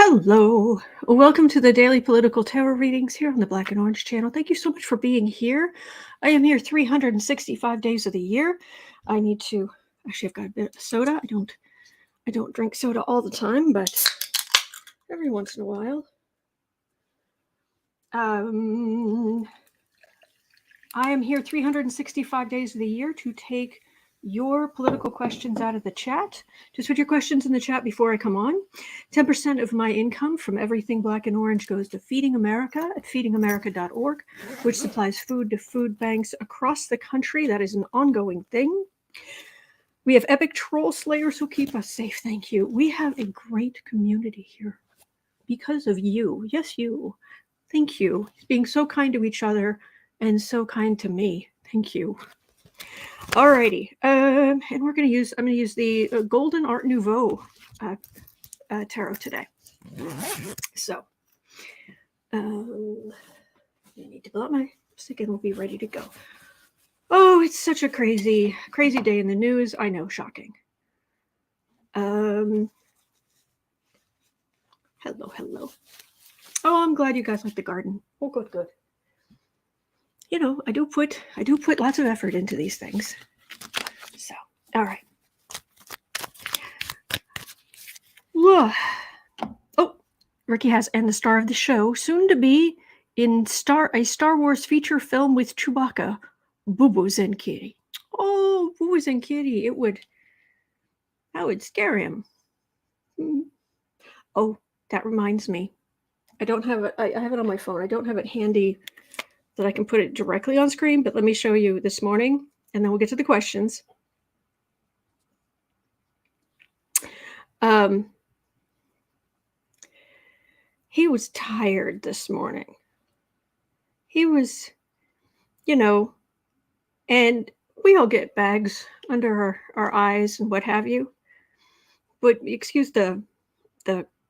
Hello. Welcome to the daily political tarot readings here on the Black and Orange channel. Thank you so much for being here. I am here 365 days of the year. I need to actually I've got a bit of soda. I don't drink soda all the time, but every once in a while. I am here 365 days of the year to take your political questions out of the chat. Just put your questions in the chat before I come on. 10% of my income from everything Black and Orange goes to Feeding America at feedingamerica.org, which supplies food to food banks across the country. That is an ongoing thing. We have epic troll slayers who keep us safe. Thank you. We have a great community here because of you. Yes, you. Thank you. Being so kind to each other and so kind to me. Thank you. Alrighty, and I'm going to use the Golden Art Nouveau tarot today. So, I need to blow out my stick and we'll be ready to go. Oh, it's such a crazy day in the news. I know, shocking. Hello. Oh, I'm glad you guys like the garden. Oh, good. You know, I do put lots of effort into these things. So, all right. Whoa. Oh, Ricky has and the star of the show, soon to be in a Star Wars feature film with Chewbacca, Boo-Boo's and Kitty. Oh, Boo-Boo's and Kitty, that would scare him. Oh, that reminds me. I don't have it. I have it on my phone. I don't have it handy that I can put it directly on screen, but let me show you this morning, and then we'll get to the questions. He was tired this morning. He was, and we all get bags under our eyes and what have you, but excuse the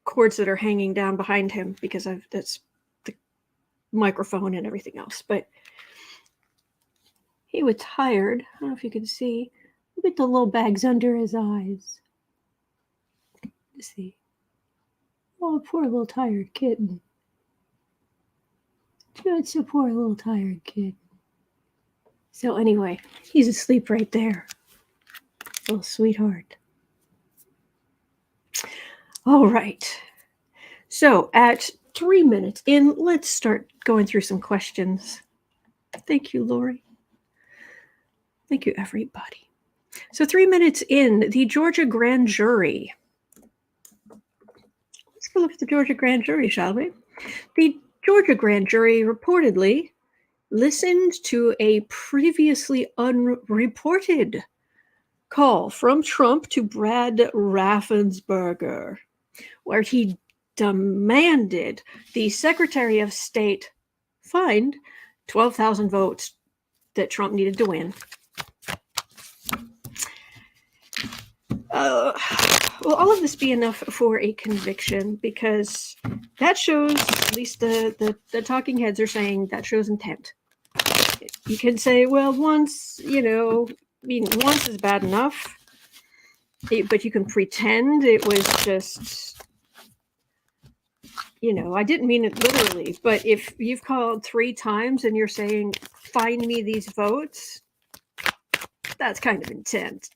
cords that are hanging down behind him because that's the microphone and everything else, but he was tired. I don't know if you can see. Look at the little bags under his eyes. Let's see. Oh, poor little tired kitten. It's a poor little tired kid. So anyway, he's asleep right there. Little sweetheart. All right. So at 3 minutes in, let's start going through some questions. Thank you, Lori. Thank you, everybody. So 3 minutes in, the Georgia grand jury. Let's go look at the Georgia grand jury, shall we? The Georgia grand jury reportedly listened to a previously unreported call from Trump to Brad Raffensberger, where he demanded the Secretary of State find 12,000 votes that Trump needed to win. Will all of this be enough for a conviction? Because that shows, at least the talking heads are saying, that shows intent. You can say, well, once, once is bad enough, but you can pretend it was just, I didn't mean it literally, but if you've called 3 times and you're saying, find me these votes, that's kind of intent.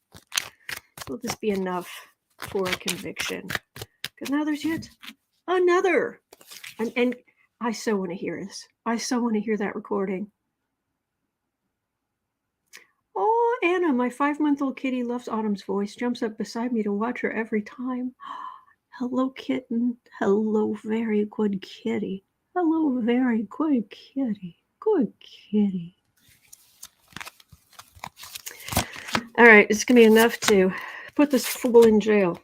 Will this be enough for a conviction? Because now there's yet another. And I so want to hear this. I so want to hear that recording. Oh, Anna, my 5-month-old kitty loves Autumn's voice, jumps up beside me to watch her every time. Hello, kitten. Hello, very good kitty. Hello, very good kitty. Good kitty. All right, it's going to be enough to put this fool in jail.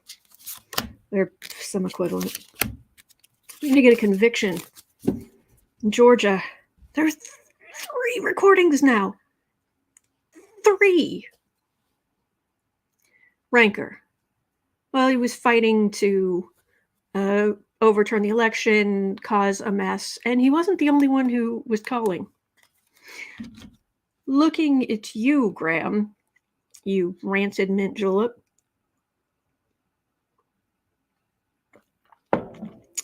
Or some equivalent. We're going to get a conviction. In Georgia, there's 3 recordings now. 3. Ranker. Well, he was fighting to overturn the election, cause a mess, and he wasn't the only one who was calling. Looking at you, Graham, you rancid mint julep.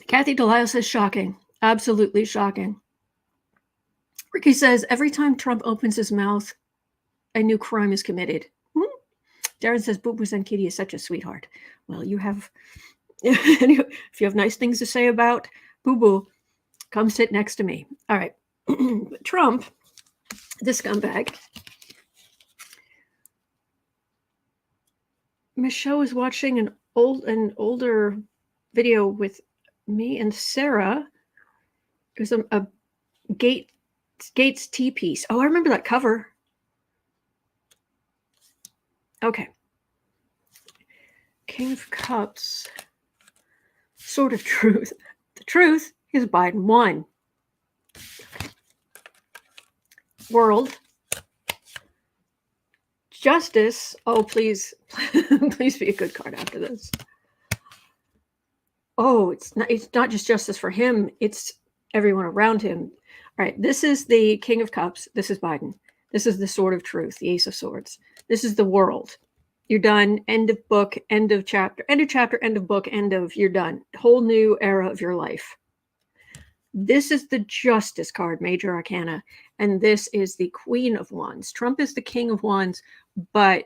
Kathy Delisle says shocking. Absolutely shocking. Ricky says every time Trump opens his mouth, a new crime is committed. Darren says Boo Boo Kitty is such a sweetheart. Well, you have, if you have nice things to say about Boo Boo, come sit next to me. All right. Trump, the scumbag. Michelle was watching an older video with me and Sarah. It was a Gates tea piece. Oh, I remember that cover. Okay. King of Cups. Sword of Truth. The truth is Biden won. World. Justice. Oh, please. Please be a good card after this. Oh, it's not just justice for him. It's everyone around him. All right. This is the King of Cups. This is Biden. This is the Sword of Truth, the Ace of Swords. This is the world. You're done. End of book, end of chapter, end of book, you're done. Whole new era of your life. This is the Justice card, Major Arcana, and this is the Queen of Wands. Trump is the King of Wands, but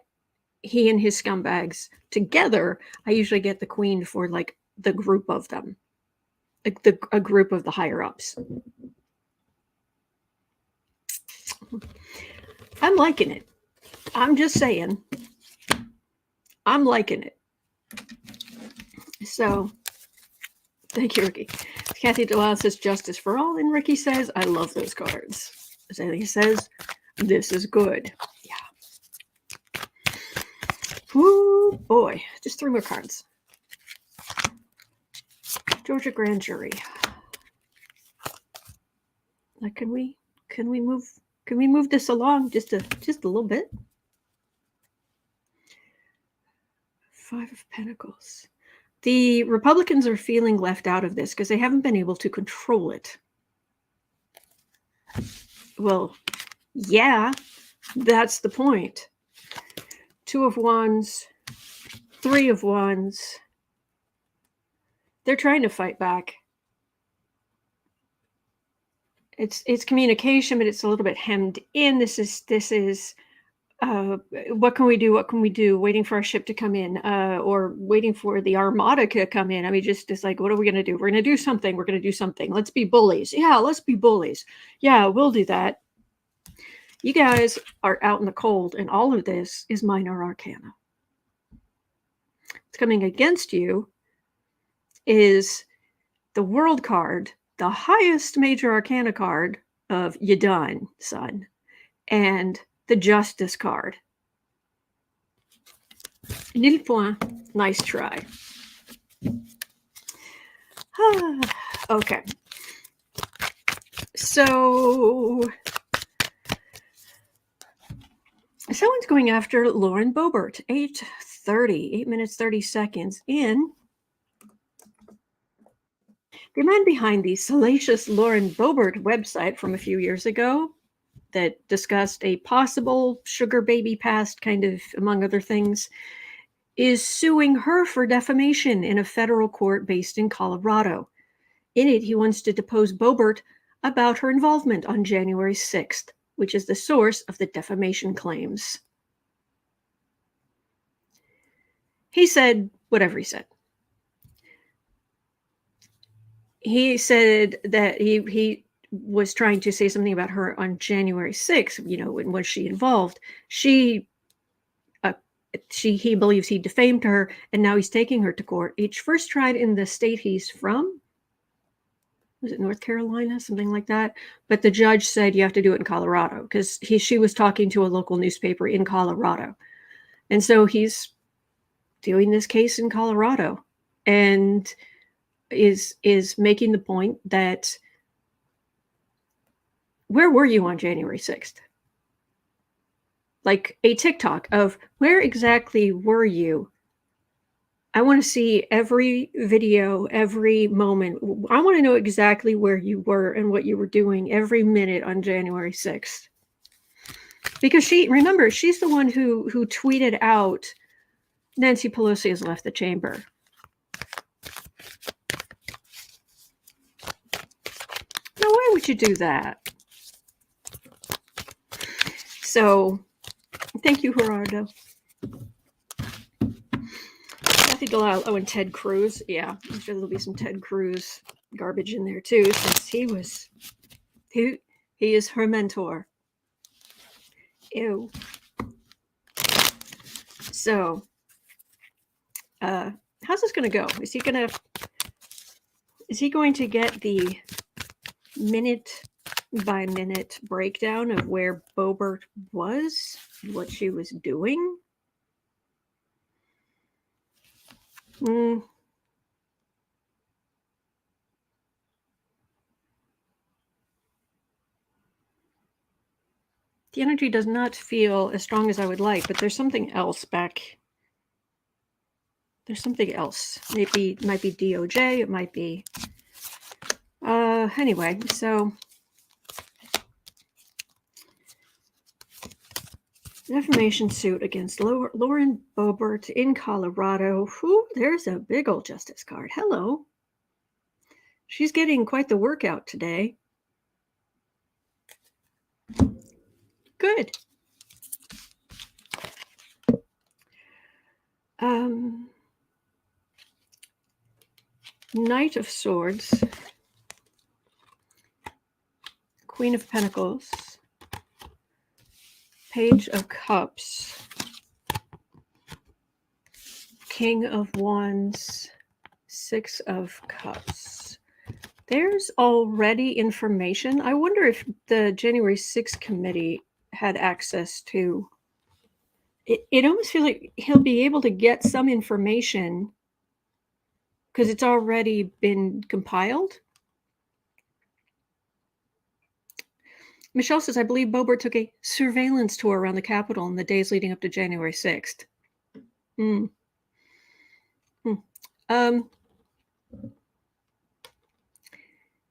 he and his scumbags together, I usually get the Queen for like the group of them, like a group of the higher ups. I'm liking it. I'm just saying. I'm liking it. So, thank you, Ricky. Kathy Delisle says justice for all, and Ricky says, I love those cards. And he says, this is good. Yeah. Ooh, boy. Just 3 more cards. Georgia grand jury. Like, can we move this along just a little bit? 5 of Pentacles. The Republicans are feeling left out of this because they haven't been able to control it. Well, yeah, that's the point. 2 of Wands, 3 of Wands. They're trying to fight back. It's communication, but it's a little bit hemmed in. This is what can we do? What can we do? Waiting for our ship to come in, or waiting for the armada to come in. I mean, just like, what are we going to do? We're going to do something. We're going to do something. Let's be bullies. Yeah, let's be bullies. Yeah, we'll do that. You guys are out in the cold, and all of this is minor arcana. What's coming against you is the World card, the highest major arcana card of you done, son, and the Justice card. Nil point. Nice try. Okay. So someone's going after Lauren Boebert. 8:30, 8 minutes 30 seconds in. The man behind the salacious Lauren Boebert website from a few years ago that discussed a possible sugar baby past, kind of among other things, is suing her for defamation in a federal court based in Colorado. In it, he wants to depose Boebert about her involvement on January 6th, which is the source of the defamation claims. He said whatever he said. He said that he was trying to say something about her on January 6th, you know, when was she involved? He believes he defamed her, and now he's taking her to court. He first tried in the state he's from. Was it North Carolina, something like that? But the judge said you have to do it in Colorado because she was talking to a local newspaper in Colorado. And so he's doing this case in Colorado and is making the point that, where were you on January 6th? Like a TikTok of where exactly were you? I want to see every video, every moment. I want to know exactly where you were and what you were doing every minute on January 6th. Because she's the one who tweeted out, Nancy Pelosi has left the chamber. Now, why would you do that? So, thank you, Gerardo. Kathy Delisle, oh, and Ted Cruz. Yeah, I'm sure there'll be some Ted Cruz garbage in there too, since he is her mentor. Ew. So, how's this going to go? Is he going to get the minute by minute breakdown of where Boebert was, what she was doing? The energy does not feel as strong as I would like, but there's something else back. There's something else. Maybe it might be DOJ. It might be. Anyway, so defamation suit against Lauren Boebert in Colorado. Whew, there's a big old justice card. Hello. She's getting quite the workout today. Good. Knight of Swords, Queen of Pentacles, Page of Cups, King of Wands, Six of Cups. There's already information. I wonder if the January 6th committee had access to it. It almost feels like he'll be able to get some information because it's already been compiled. Michelle says, I believe Boebert took a surveillance tour around the Capitol in the days leading up to January 6th.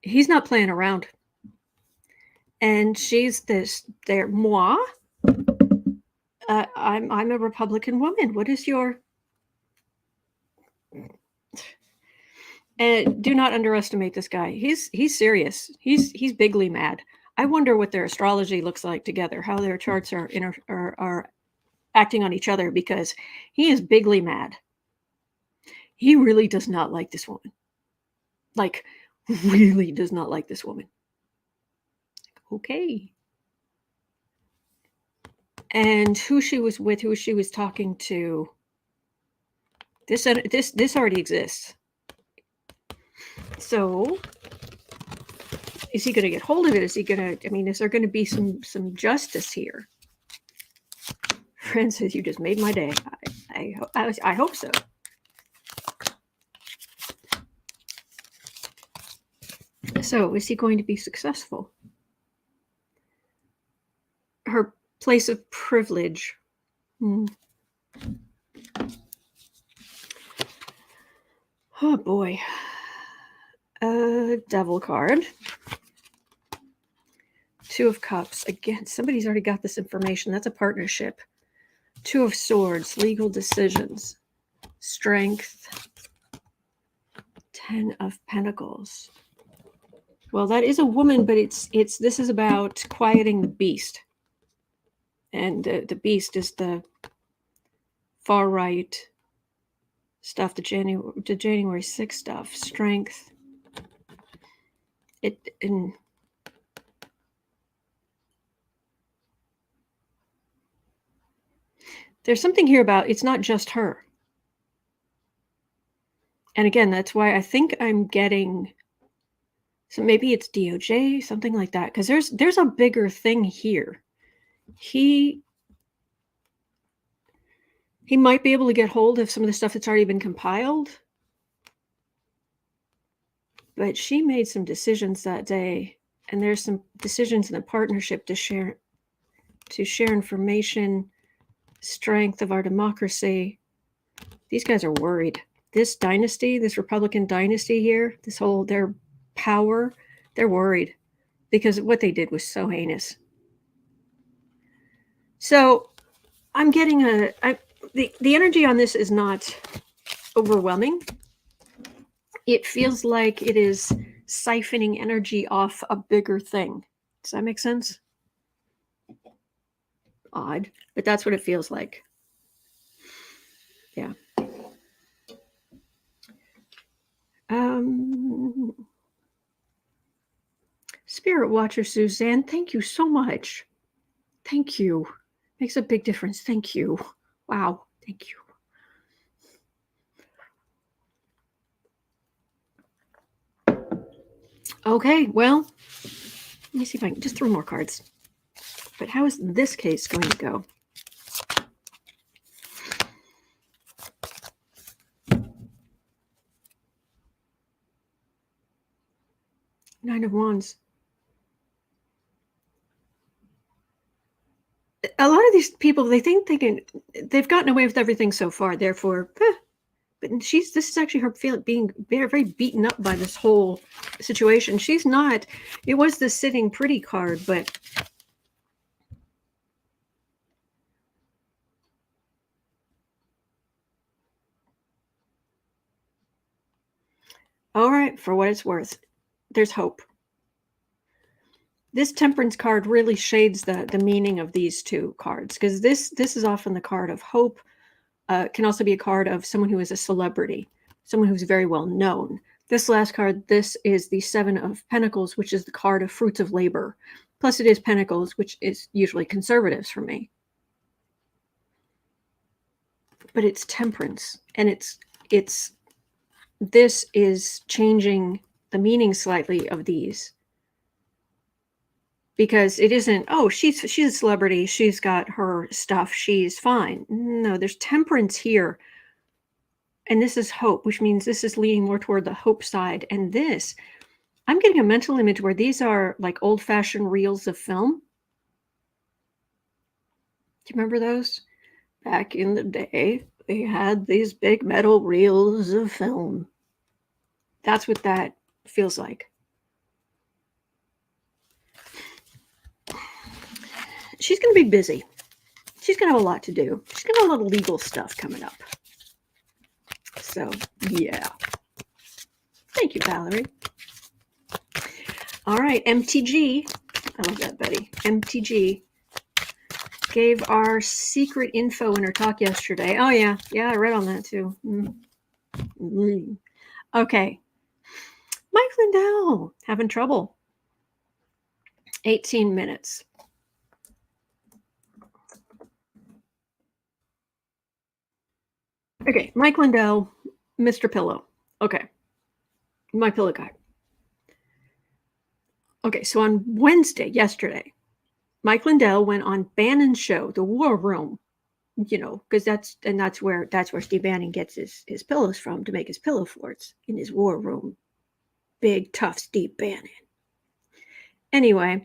He's not playing around. And she's moi. I'm a Republican woman. What is your... And do not underestimate this guy. He's serious. He's bigly mad. I wonder what their astrology looks like together, how their charts are acting on each other, because he is bigly mad. He really does not like this woman. Like, really does not like this woman. Okay. And who she was with, who she was talking to, this already exists. So, is he going to get hold of it? Is he going to, is there going to be some justice here? Friend says, you just made my day. I hope so. So, is he going to be successful? Her place of privilege. Oh boy. Devil card. Two of Cups. Again, somebody's already got this information. That's a partnership. Two of Swords. Legal decisions. Strength. 10 of Pentacles. Well, that is a woman, but this is about quieting the beast. And the beast is the far right stuff, the January 6th stuff. Strength. There's something here about it's not just her. And again, that's why I think I'm getting, so maybe it's DOJ, something like that, because there's a bigger thing here. He might be able to get hold of some of the stuff that's already been compiled, but she made some decisions that day, and there's some decisions in the partnership to share information, strength of our democracy. These guys are worried. This dynasty, this Republican dynasty here, their power, they're worried because what they did was so heinous. So I'm getting the energy on this is not overwhelming. It feels like it is siphoning energy off a bigger thing. Does that make sense? Odd, but that's what it feels like. Yeah. Spirit Watcher Suzanne, thank you so much. Thank you. Makes a big difference. Thank you. Wow. Thank you. Okay, well, let me see if I can just throw more cards. But how is this case going to go? Nine of Wands. A lot of these people, they think they've gotten away with everything so far, therefore, but this is actually her being very, very beaten up by this whole situation. She's not, it was the sitting pretty card, but all right, for what it's worth, there's hope. This Temperance card really shades the meaning of these two cards, because this is often the card of hope. Can also be a card of someone who is a celebrity, someone who's very well known. This last card, this is the Seven of Pentacles, which is the card of fruits of labor. Plus it is Pentacles, which is usually conservatives for me. But it's Temperance, and this is changing the meaning slightly of these. Because it isn't, oh, she's a celebrity, she's got her stuff, she's fine. No, there's temperance here. And this is hope, which means this is leaning more toward the hope side. And this, I'm getting a mental image where these are like old-fashioned reels of film. Do you remember those? Back in the day, they had these big metal reels of film. That's what that feels like. She's going to be busy. She's going to have a lot to do. She's going to have a lot of legal stuff coming up. So, yeah. Thank you, Valerie. All right, EmptyG. I love that, Betty. EmptyG gave our secret info in her talk yesterday. Oh, yeah. Yeah, I read on that, too. Okay. Mike Lindell, having trouble. 18 minutes. Okay, Mike Lindell, Mr. Pillow. Okay, my pillow guy. Okay, so on Wednesday, yesterday, Mike Lindell went on Bannon's show, The War Room. You know, because that's where Steve Bannon gets his pillows from to make his pillow forts in his war room. Big tough Steve Bannon. Anyway,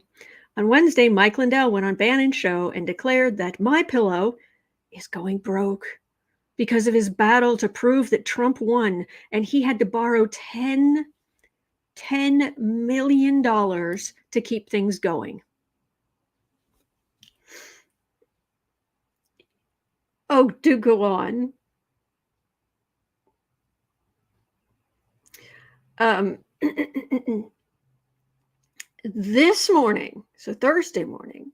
on Wednesday, Mike Lindell went on Bannon's show and declared that MyPillow is going broke because of his battle to prove that Trump won, and he had to borrow $10 million to keep things going. Oh, do go on. This morning, so Thursday morning,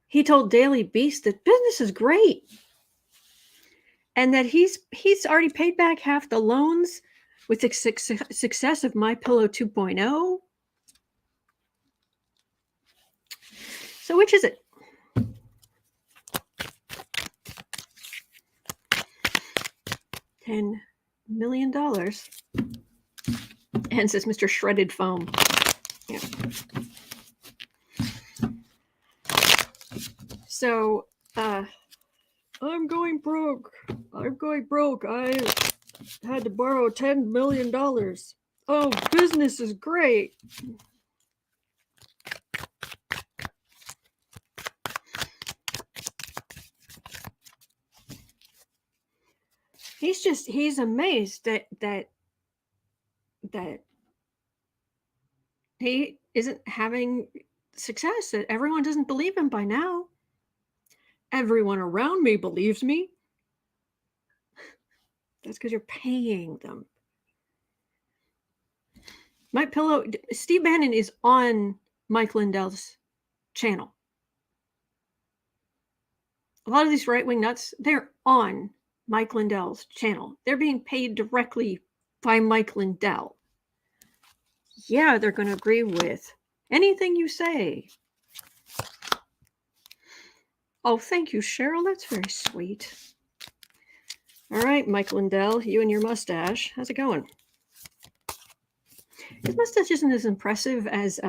he told Daily Beast that business is great and that he's already paid back half the loans with the success of MyPillow 2.0. So which is it? $10 million. And says Mr. Shredded Foam. Yeah. So, I'm going broke. I'm going broke. I had to borrow $10 million. Oh, business is great. He's amazed that he isn't having success, that everyone doesn't believe him by now. Everyone around me believes me. That's because you're paying them. MyPillow, Steve Bannon is on Mike Lindell's channel. A lot of these right-wing nuts, they're on Mike Lindell's channel. They're being paid directly by Mike Lindell. Yeah, they're going to agree with anything you say. Oh, thank you, Cheryl. That's very sweet. All right, Mike Lindell, you and your mustache. How's it going? His mustache isn't as impressive as,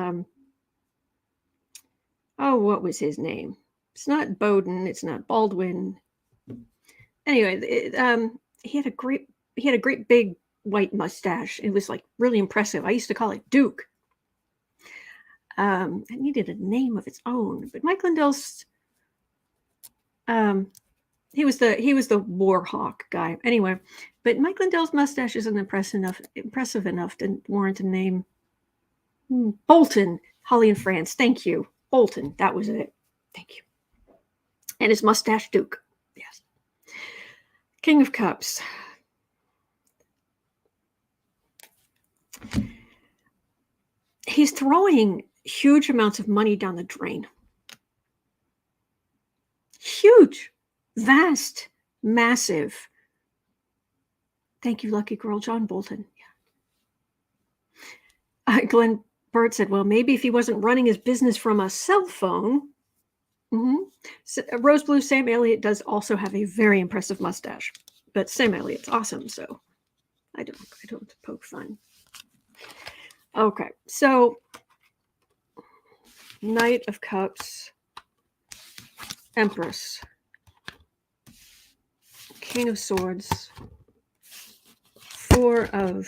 what was his name? It's not Bowden. It's not Baldwin. Anyway, he had a great big white mustache. It was like really impressive. I used to call it Duke. It needed a name of its own. But Mike Lindell's, he was the war hawk guy. Anyway, but Mike Lindell's mustache isn't impressive enough to warrant a name. Bolton, Holly and France. Thank you, Bolton. That was it. Thank you. And his mustache Duke. Yes. King of Cups. He's throwing huge amounts of money down the drain. Huge, vast, massive. Thank you, lucky girl, John Bolton. Yeah. Glenn Burt said, well, maybe if he wasn't running his business from a cell phone. So, Rose Blue, Sam Elliott does also have a very impressive mustache. But Sam Elliott's awesome, so I don't poke fun. Okay, so Knight of Cups, Empress, King of Swords, Four of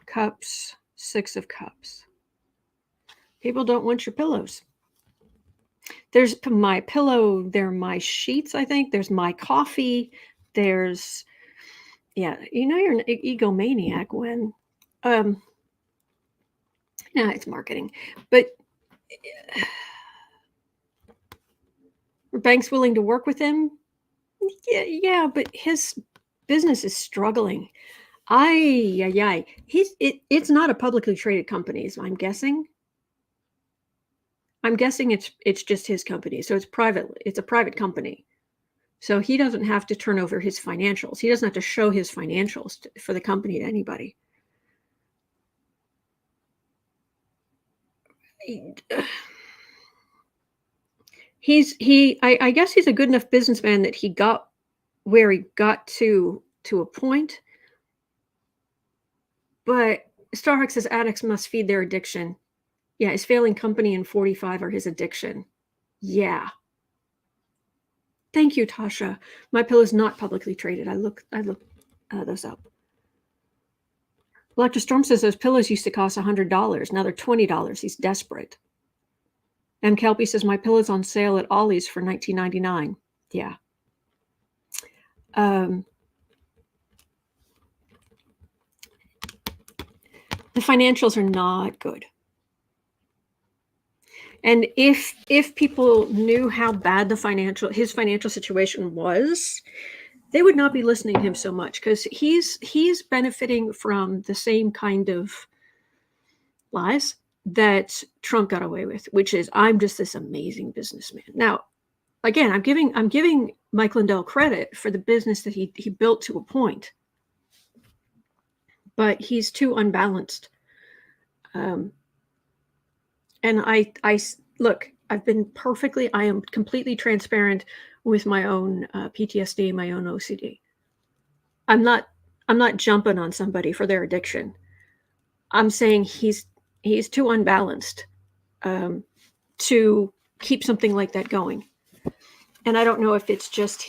Cups, Six of Cups. People don't want your pillows. There's MyPillow, there are my sheets, I think. There's my coffee. There's, yeah, you know you're an egomaniac when, it's marketing. But are banks willing to work with him? Yeah, but his business is struggling. It's not a publicly traded company, so I'm guessing. It's just his company, so it's private. It's a private company, so he doesn't have to turn over his financials. He doesn't have to show his financials for the company to anybody. I guess he's a good enough businessman that he got where he got to a point. But Starhawk says addicts must feed their addiction. Yeah, his failing company and 45 are his addiction. Yeah. Thank you, Tasha. MyPillow is not publicly traded. I look those up. Electra Storm says those pillows used to cost $100. Now they're $20. He's desperate. M. Kelpie says MyPillow's on sale at Ollie's for $19.99. Yeah. The financials are not good. And if people knew how bad his financial situation was, they would not be listening to him so much, because he's benefiting from the same kind of lies that Trump got away with, which is, I'm just this amazing businessman. Now, again, I'm giving Mike Lindell credit for the business that he built to a point, but he's too unbalanced. And I look, I am completely transparent with my own PTSD, my own OCD. I'm not jumping on somebody for their addiction. I'm saying he's too unbalanced to keep something like that going. And I don't know if it's just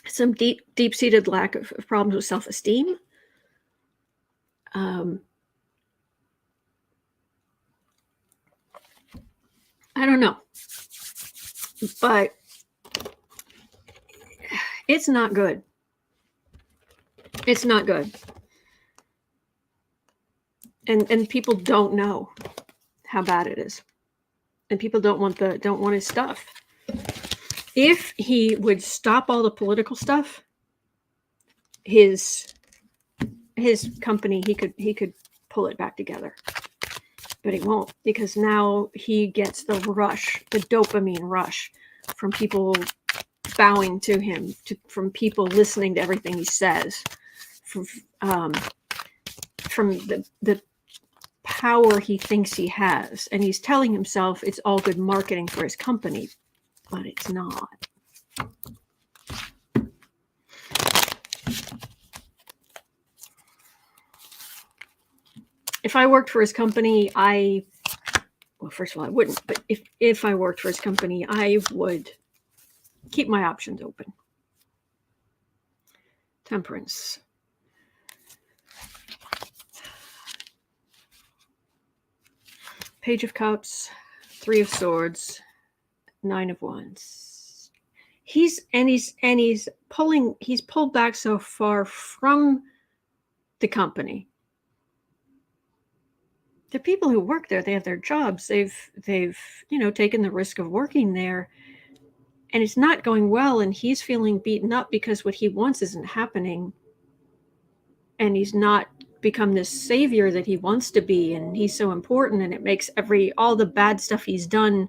some deep-seated lack of problems with self-esteem. I don't know, but it's not good. It's not good. And people don't know how bad it is. And people don't want his stuff. If he would stop all the political stuff, his company, he could pull it back together. But he won't, because now he gets the rush, the dopamine rush from people bowing to him, from people listening to everything he says, from the power he thinks he has. And he's telling himself it's all good marketing for his company, but it's not. If I worked for his company, well, first of all, I wouldn't, but if I worked for his company, I would keep my options open. Temperance. Page of Cups, Three of Swords, Nine of Wands. He's pulled back so far from the company. The people who work there, they have their jobs. They've taken the risk of working there, and it's not going well, and he's feeling beaten up because what he wants isn't happening, and he's not become this savior that he wants to be, and he's so important, and it makes all the bad stuff he's done,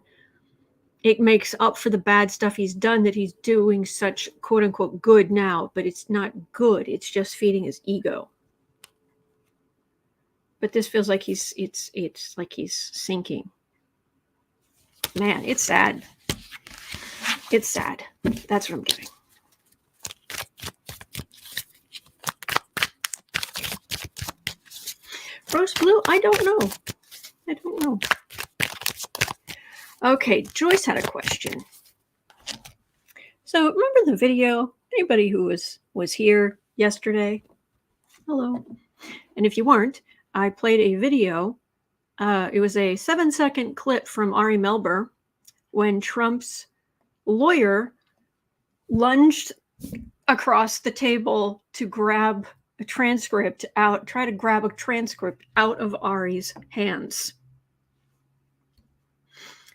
it makes up for the bad stuff he's done, that he's doing such quote unquote good now, but it's not good. It's just feeding his ego. But this feels like it's like he's sinking. Man, it's sad. It's sad. That's what I'm getting. Rose blue? I don't know. Okay, Joyce had a question. So remember the video? Anybody who was here yesterday? Hello. And if you weren't, I played a video. It was a 7-second clip from Ari Melber when Trump's lawyer lunged across the table to grab a transcript out, try to grab a transcript out of Ari's hands.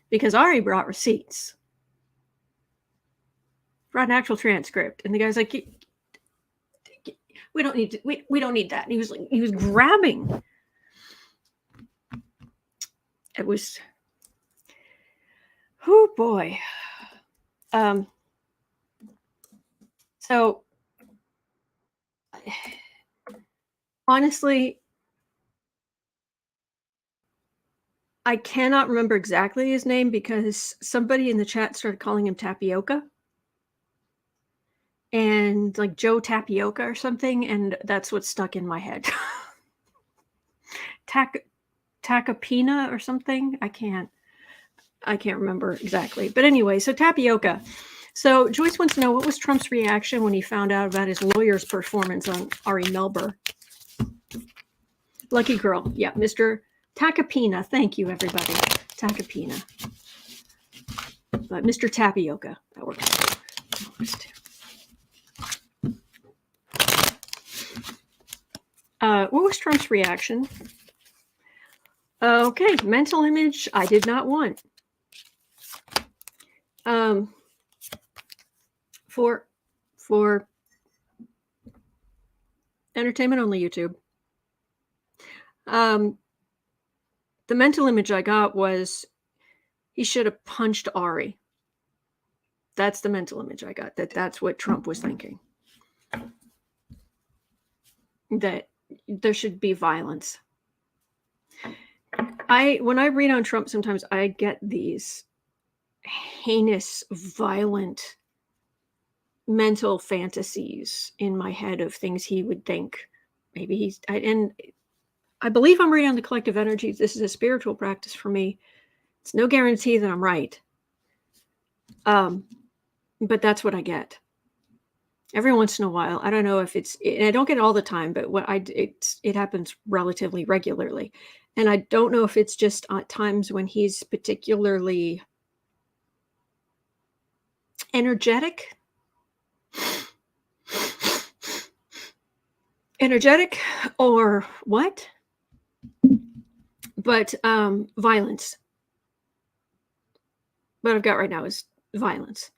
Because Ari brought receipts. Brought an actual transcript. And the guy's like, we don't need to, we don't need that. And he was grabbing. It was, oh boy. So honestly, I cannot remember exactly his name because somebody in the chat started calling him Tapioca. And like Joe Tapioca or something, and that's what stuck in my head. Tacopina or something. I can't remember exactly. But anyway, so Tapioca. So Joyce wants to know, what was Trump's reaction when he found out about his lawyer's performance on Ari Melber? Lucky girl. Yeah, Mr. Tacopina. Thank you, everybody. Tacopina. But Mr. Tapioca. That works too. What was Trump's reaction? Okay, mental image I did not want. For entertainment only YouTube. The mental image I got was he should have punched Ari. That's the mental image I got. That's what Trump was thinking. That there should be violence. When I read on Trump, sometimes I get these heinous, violent mental fantasies in my head of things he would think. Maybe and I believe I'm reading on the collective energies. This is a spiritual practice for me. It's no guarantee that I'm right. But that's what I get. Every once in a while, I don't know if and I don't get it all the time, but it happens relatively regularly. And I don't know if it's just at times when he's particularly energetic or what, but violence. What I've got right now is violence.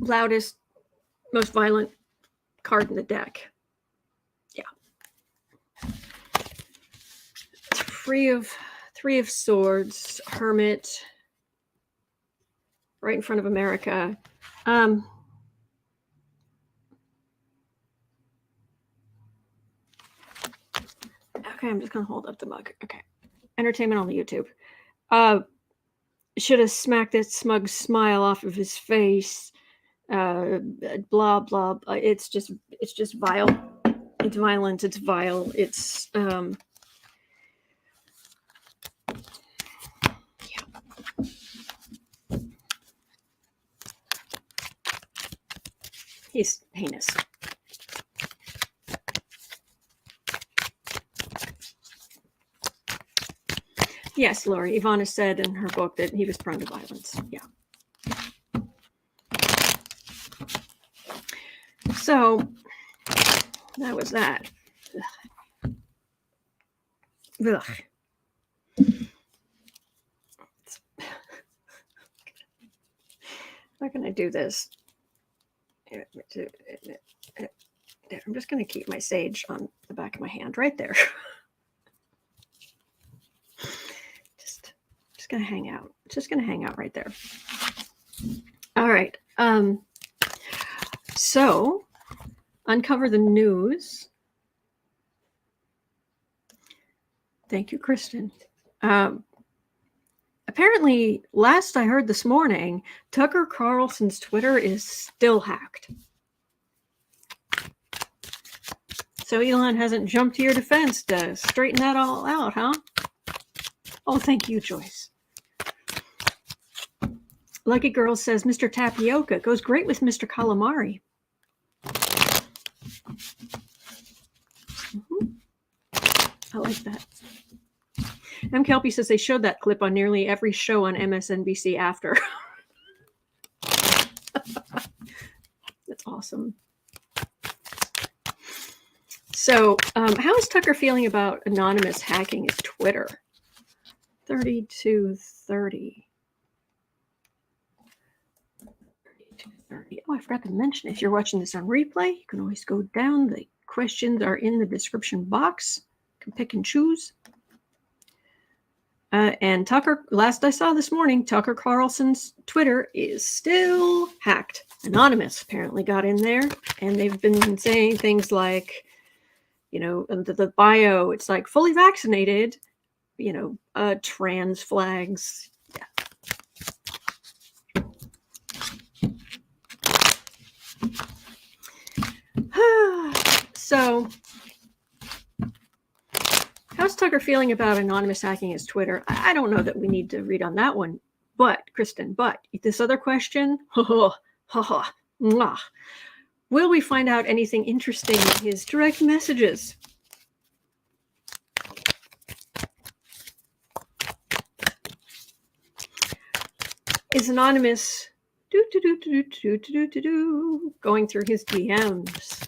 loudest, most violent card in the deck. Yeah. Three of Swords, Hermit, right in front of America. Okay, I'm just gonna hold up the mug. Okay. Entertainment on the YouTube. Should have smacked that smug smile off of his face. Blah blah. It's just vile. It's violent. It's vile. It's yeah. He's heinous. Yes, Lori. Ivana said in her book that he was prone to violence. Yeah. So that was that. Ugh. How can I do this? I'm just going to keep my sage on the back of my hand right there. Just going to hang out. Just going to hang out right there. All right. So uncover the news. Thank you, Kristen. Apparently, last I heard this morning, Tucker Carlson's Twitter is still hacked. So Elon hasn't jumped to your defense to straighten that all out, huh? Oh, thank you, Joyce. Lucky Girl says Mr. Tapioca goes great with Mr. Calamari. I like that. M. Kelpie says they showed that clip on nearly every show on MSNBC after. That's awesome. So, how is Tucker feeling about anonymous hacking his Twitter? 3230. 3230. Oh, I forgot to mention, if you're watching this on replay, you can always go down. The questions are in the description box. You can pick and choose. And Tucker, last I saw this morning, Tucker Carlson's Twitter is still hacked. Anonymous apparently got in there, and they've been saying things like, you know, the bio, it's like fully vaccinated, you know, trans flags. Yeah. So, how's Tucker feeling about anonymous hacking his Twitter? I don't know that we need to read on that one. But, Kristen, this other question, will we find out anything interesting in his direct messages? Is Anonymous going through his DMs?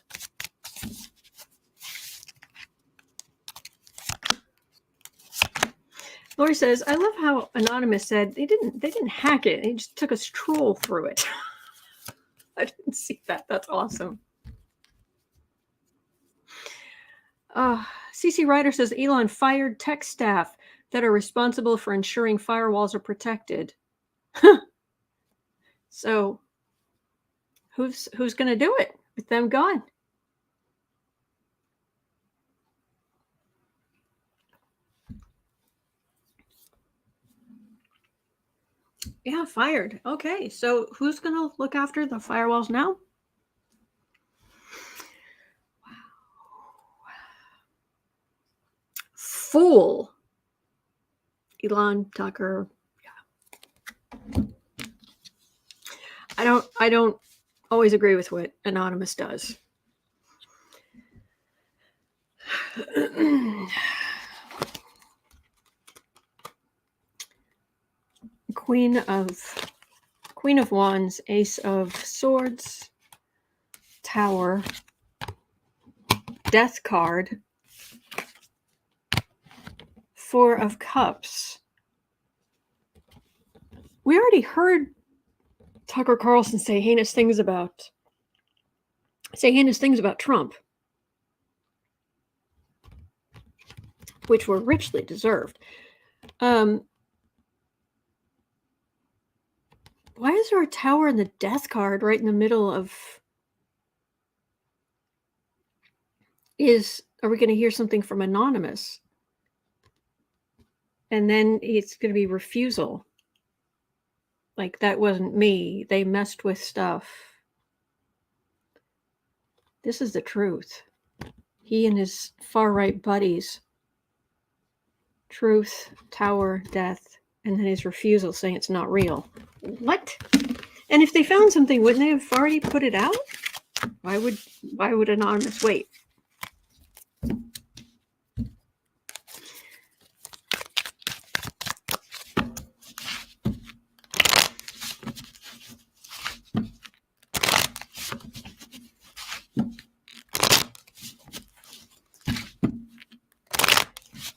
Lori says, I love how Anonymous said they didn't hack it. They just took a stroll through it. I didn't see that. That's awesome. CC Ryder says Elon fired tech staff that are responsible for ensuring firewalls are protected. So who's going to do it with them gone? Yeah, fired. Okay, so who's going to look after the firewalls now? Wow. Fool. Elon, Tucker. Yeah. I don't always agree with what Anonymous does. Queen of Wands, Ace of Swords, Tower, Death card, Four of Cups. We already heard Tucker Carlson say heinous things about Trump, which were richly deserved. Why is there a tower and the death card right in the middle of... Are we going to hear something from Anonymous? And then it's going to be refusal. Like, that wasn't me. They messed with stuff. This is the truth. He and his far-right buddies. Truth, tower, death, and then his refusal saying it's not real. What? And if they found something, wouldn't they have already put it out? Why would Anonymous wait?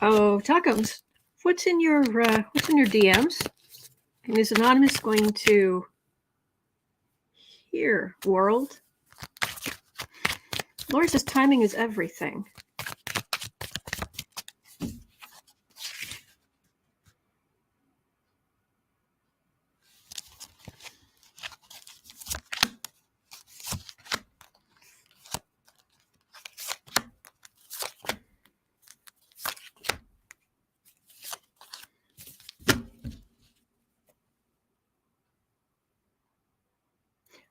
Oh, tacos. What's in your DMs? And is Anonymous going to... Here, world? Laura says timing is everything.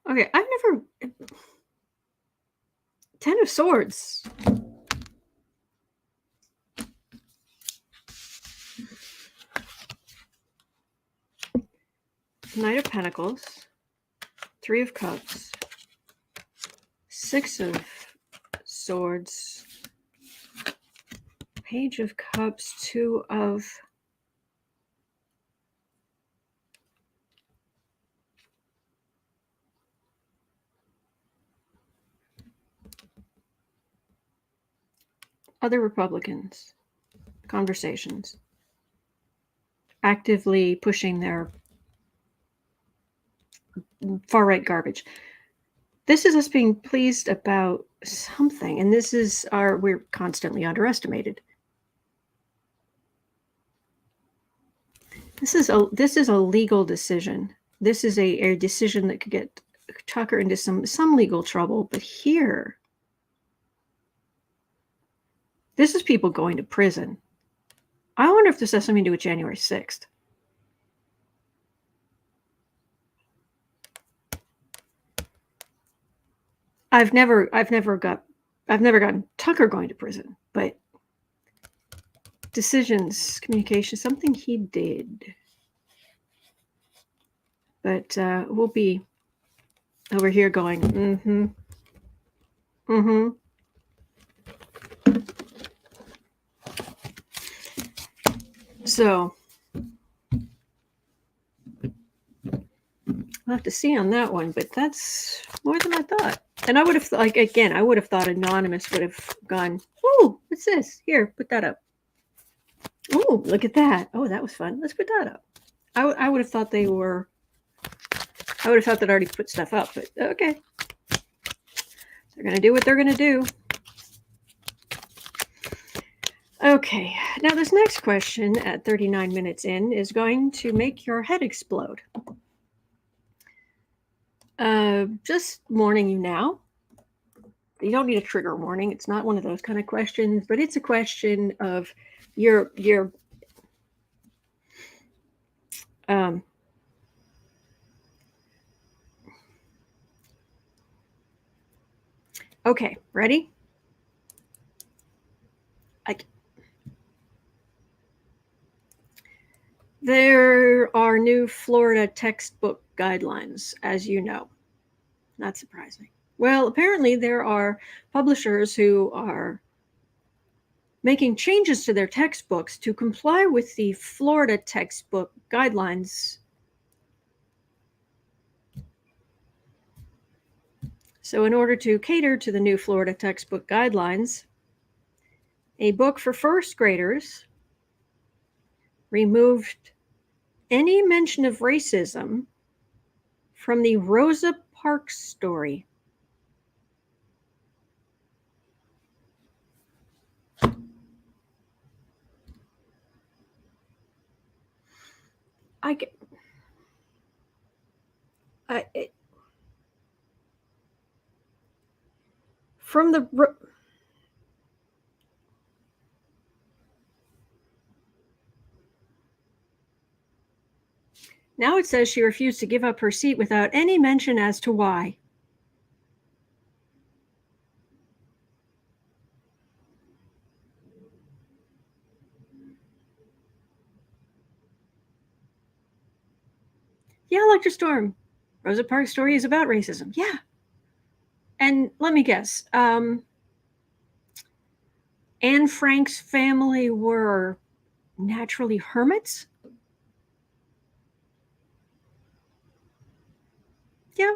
Okay, I've never... 10 of Swords. Knight of Pentacles. 3 of Cups. 6 of Swords. Page of Cups. 2 of... Other Republicans. Conversations. Actively pushing their far-right garbage. This is us being pleased about something, and this is we're constantly underestimated. This is a legal decision. This is a decision that could get Tucker into some legal trouble, but here, this is people going to prison. I wonder if this has something to do with January 6th. I've never gotten Tucker going to prison, but decisions, communication, something he did. But we'll be over here going, So I'll have to see on that one, but that's more than I thought. And I would have, I would have thought Anonymous would have gone, "Ooh, what's this? Here, put that up. Ooh, look at that. Oh, that was fun. Let's put that up." I would have thought they'd already put stuff up, but okay. They're going to do what they're going to do. Okay, now this next question at 39 minutes in is going to make your head explode. Just warning you now. You don't need a trigger warning. It's not one of those kind of questions, but it's a question of your okay, ready? There are new Florida textbook guidelines, as you know. Not surprising. Well, apparently there are publishers who are making changes to their textbooks to comply with the Florida textbook guidelines. So in order to cater to the new Florida textbook guidelines, a book for first graders removed any mention of racism from the Rosa Parks story. From the now it says she refused to give up her seat without any mention as to why. Yeah, Lecture Storm. Rosa Parks' story is about racism. Yeah. And let me guess. Anne Frank's family were naturally hermits? Yeah.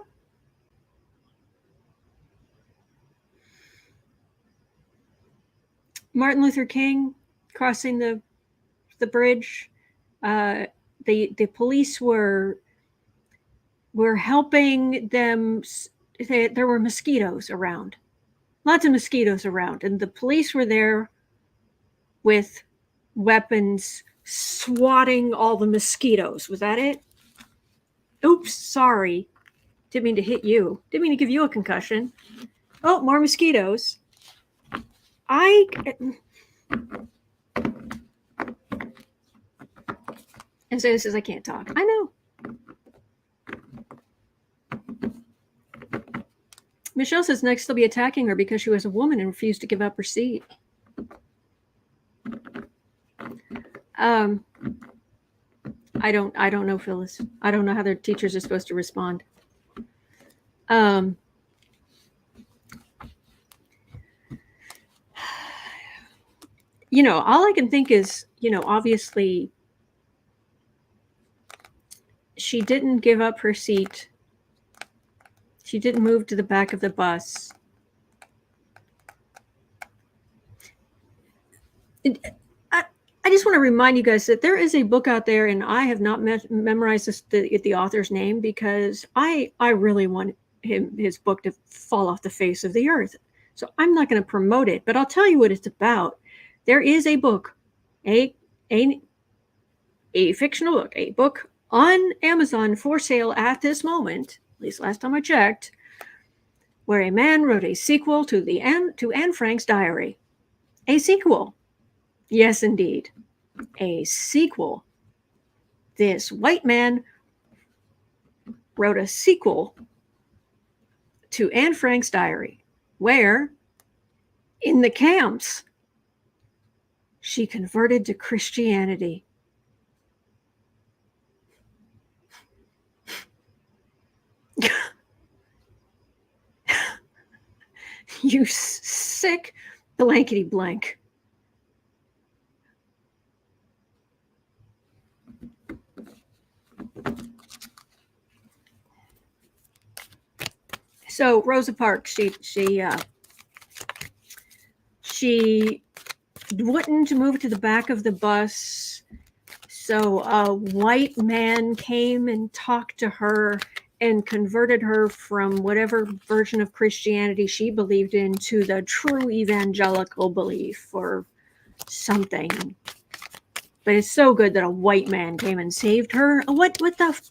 Martin Luther King crossing the bridge. The police were helping them. There were mosquitoes around. Lots of mosquitoes around. And the police were there with weapons swatting all the mosquitoes. Was that it? Oops, sorry. Didn't mean to hit you. Didn't mean to give you a concussion. Oh, more mosquitoes. And so it says I can't talk. I know. Michelle says next they'll be attacking her because she was a woman and refused to give up her seat. I don't know, Phyllis. I don't know how their teachers are supposed to respond. All I can think is, obviously she didn't give up her seat. She didn't move to the back of the bus. I just want to remind you guys that there is a book out there, and I have not memorized the author's name because I really want his book to fall off the face of the earth. So I'm not going to promote it, but I'll tell you what it's about. There is a book, a fictional book, a book on Amazon for sale at this moment, at least last time I checked, where a man wrote a sequel to Anne Frank's diary. A sequel. Yes, indeed. A sequel. This white man wrote a sequel to Anne Frank's diary, where in the camps she converted to Christianity. You sick blankety blank. So Rosa Parks, she wouldn't move to the back of the bus. So a white man came and talked to her and converted her from whatever version of Christianity she believed in to the true evangelical belief or something. But it's so good that a white man came and saved her. What the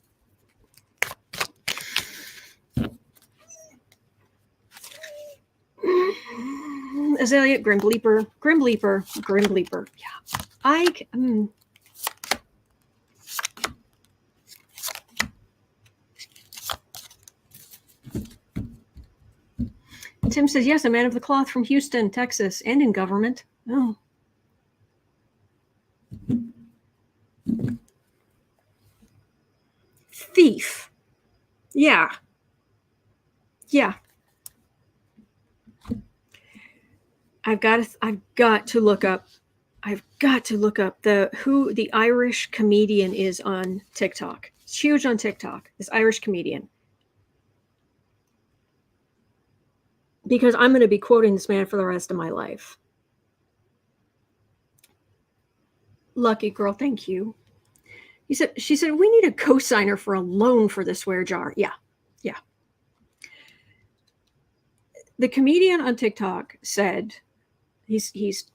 Azalea, Grim Bleeper. Yeah. Tim says, yes, a man of the cloth from Houston, Texas, and in government. Oh. Thief. Yeah. I've got to look up who the Irish comedian is on TikTok. It's huge on TikTok, this Irish comedian. Because I'm going to be quoting this man for the rest of my life. Lucky girl, thank you. She said, we need a cosigner for a loan for the swear jar. Yeah. The comedian on TikTok said he's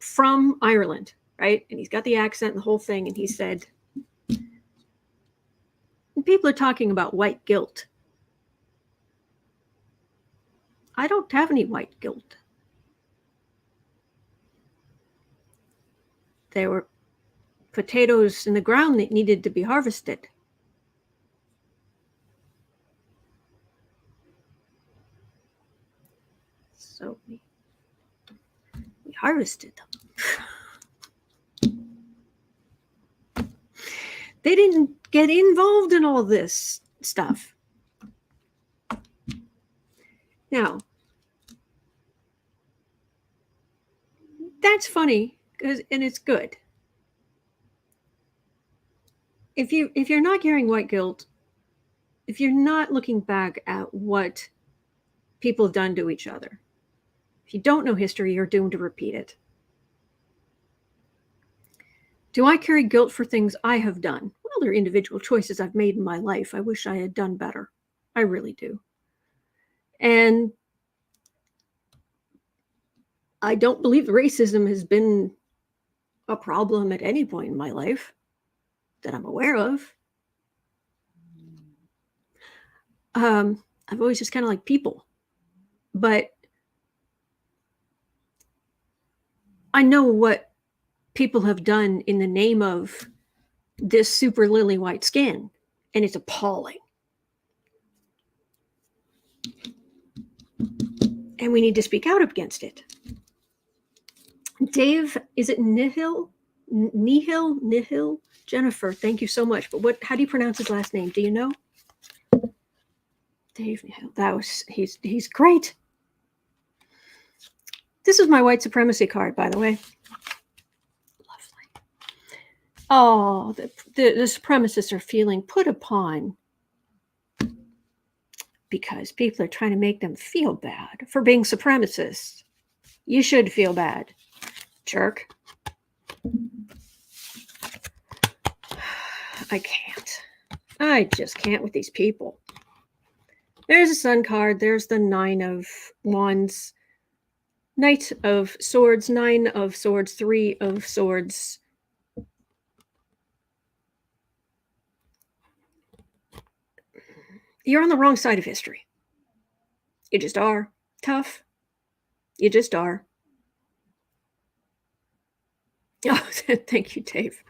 from Ireland, right? And he's got the accent and the whole thing. And he said, people are talking about white guilt. I don't have any white guilt. There were potatoes in the ground that needed to be harvested. So we harvested them. They didn't get involved in all this stuff. Now, that's funny, and it's good. If you're not carrying white guilt, if you're not looking back at what people have done to each other, if you don't know history, you're doomed to repeat it. Do I carry guilt for things I have done? Well, they're individual choices I've made in my life. I wish I had done better. I really do. And I don't believe racism has been a problem at any point in my life that I'm aware of. I've always just kind of liked people. But I know what people have done in the name of this super lily white skin, and it's appalling. And we need to speak out against it. Dave, is it Nihil? Jennifer, thank you so much. But how do you pronounce his last name? Do you know? Dave Nihil. He's great. This is my white supremacy card, by the way. Lovely. Oh, the supremacists are feeling put upon because people are trying to make them feel bad for being supremacists. You should feel bad, jerk. I can't. I just can't with these people. There's a sun card. There's the 9 of Wands. Knight of Swords, 9 of Swords, 3 of Swords. You're on the wrong side of history. You just are. Tough. You just are. Oh, thank you, Dave.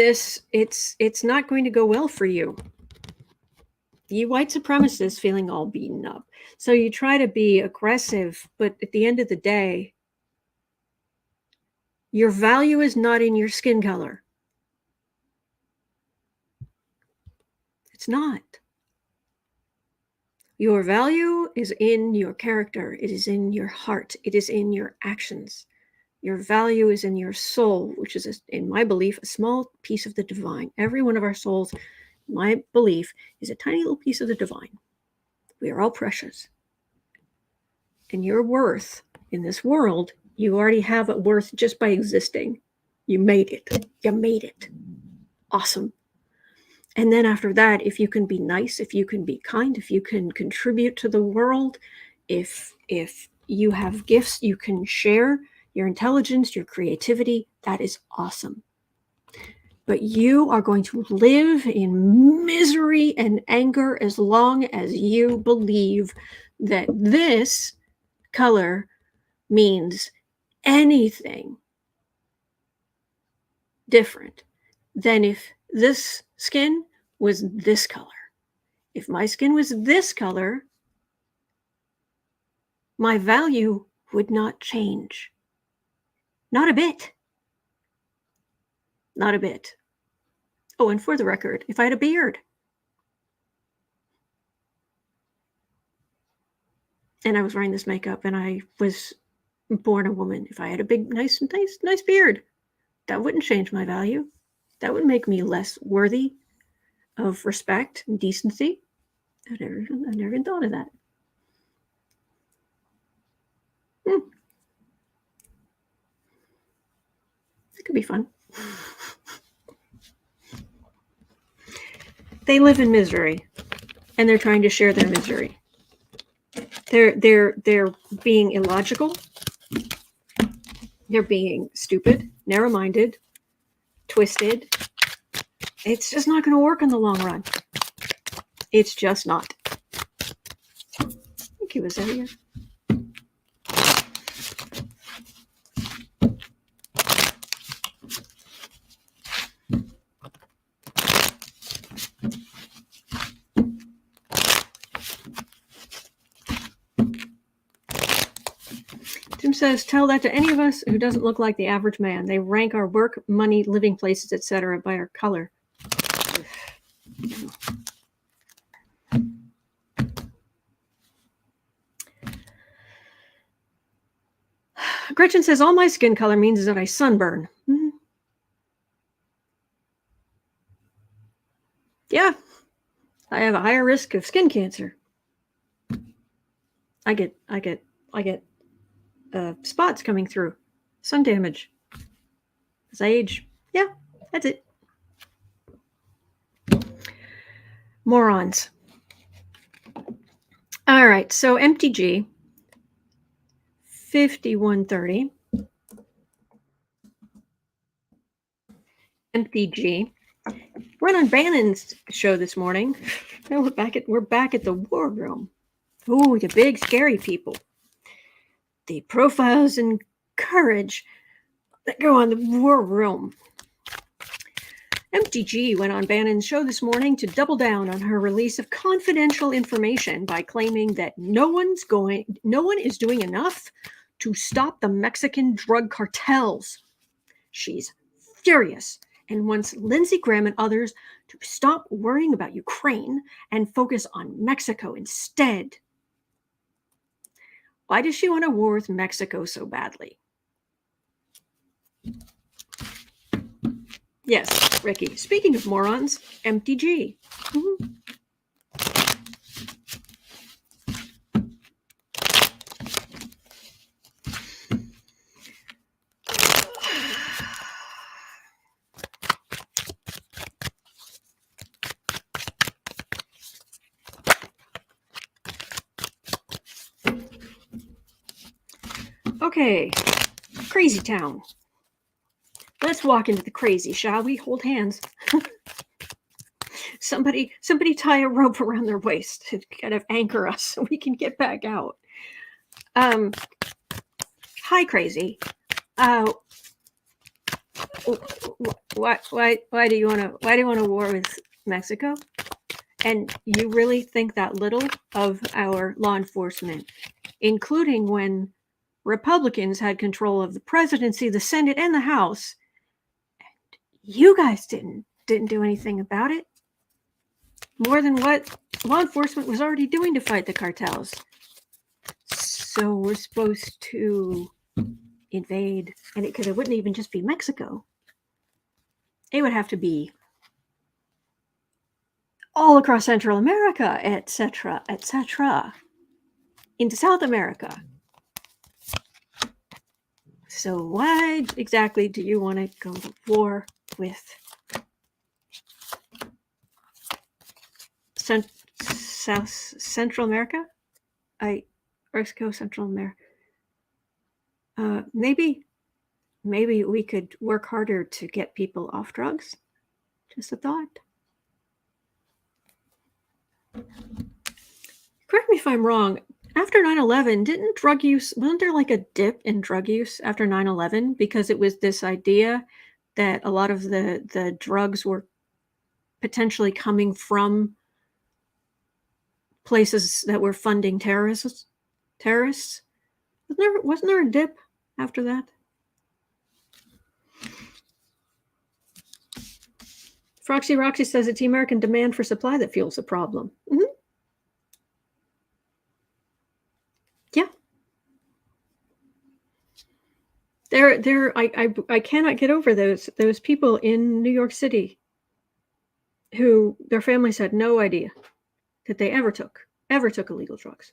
It's not going to go well for you. You white supremacists feeling all beaten up. So you try to be aggressive, but at the end of the day, your value is not in your skin color. It's not. Your value is in your character. It is in your heart. It is in your actions. Your value is in your soul, which is, in my belief, a small piece of the divine. Every one of our souls, my belief, is a tiny little piece of the divine. We are all precious. And your worth in this world, you already have a worth just by existing. You made it. You made it. Awesome. And then after that, if you can be nice, if you can be kind, if you can contribute to the world, if you have gifts you can share, your intelligence, your creativity, that is awesome. But you are going to live in misery and anger as long as you believe that this color means anything different than if this skin was this color. If my skin was this color, my value would not change. Not a bit. Not a bit. Oh, and for the record, if I had a beard and I was wearing this makeup and I was born a woman, if I had a big, nice beard, that wouldn't change my value. That would make me less worthy of respect and decency. I've never even thought of that. That could be fun. They live in misery, and they're trying to share their misery. They're being illogical. They're being stupid, narrow-minded, twisted. It's just not going to work in the long run. It's just not. Thank you, Azalea. Tim says, tell that to any of us who doesn't look like the average man. They rank our work, money, living places, etc. by our color. Gretchen says, all my skin color means is that I sunburn. Mm-hmm. Yeah, I have a higher risk of skin cancer. I get spots coming through, sun damage as I age. Yeah, that's it. Morons. All right, so EmptyG 5130. EmptyG. We're on Bannon's show this morning. We're back at the war room. Ooh, the big scary people. The profiles and courage that go on the war room. EmptyG went on Bannon's show this morning to double down on her release of confidential information by claiming that no one is doing enough to stop the Mexican drug cartels. She's furious and wants Lindsey Graham and others to stop worrying about Ukraine and focus on Mexico instead. Why does she want a war with Mexico so badly? Yes, Ricky. Speaking of morons, EmptyG. Mm-hmm. Okay, crazy town. Let's walk into the crazy, shall we? Hold hands. Somebody tie a rope around their waist to kind of anchor us so we can get back out. Hi, crazy. Why do you want a war with Mexico? And you really think that little of our law enforcement, including when Republicans had control of the presidency, the Senate, and the House, and you guys didn't do anything about it. More than what law enforcement was already doing to fight the cartels. So we're supposed to invade, and it wouldn't even just be Mexico. It would have to be all across Central America, etc., into South America. So why exactly do you want to go to war with Central America? Mexico, Central America. Maybe we could work harder to get people off drugs. Just a thought. Correct me if I'm wrong. After 9/11, didn't drug use, wasn't there like a dip in drug use after 9/11? Because it was this idea that a lot of the drugs were potentially coming from places that were funding terrorists. Wasn't there a dip after that? Roxy says it's the American demand for supply that fuels the problem. Mm-hmm. Yeah. I cannot get over those people in New York City who their families had no idea that they ever took illegal drugs.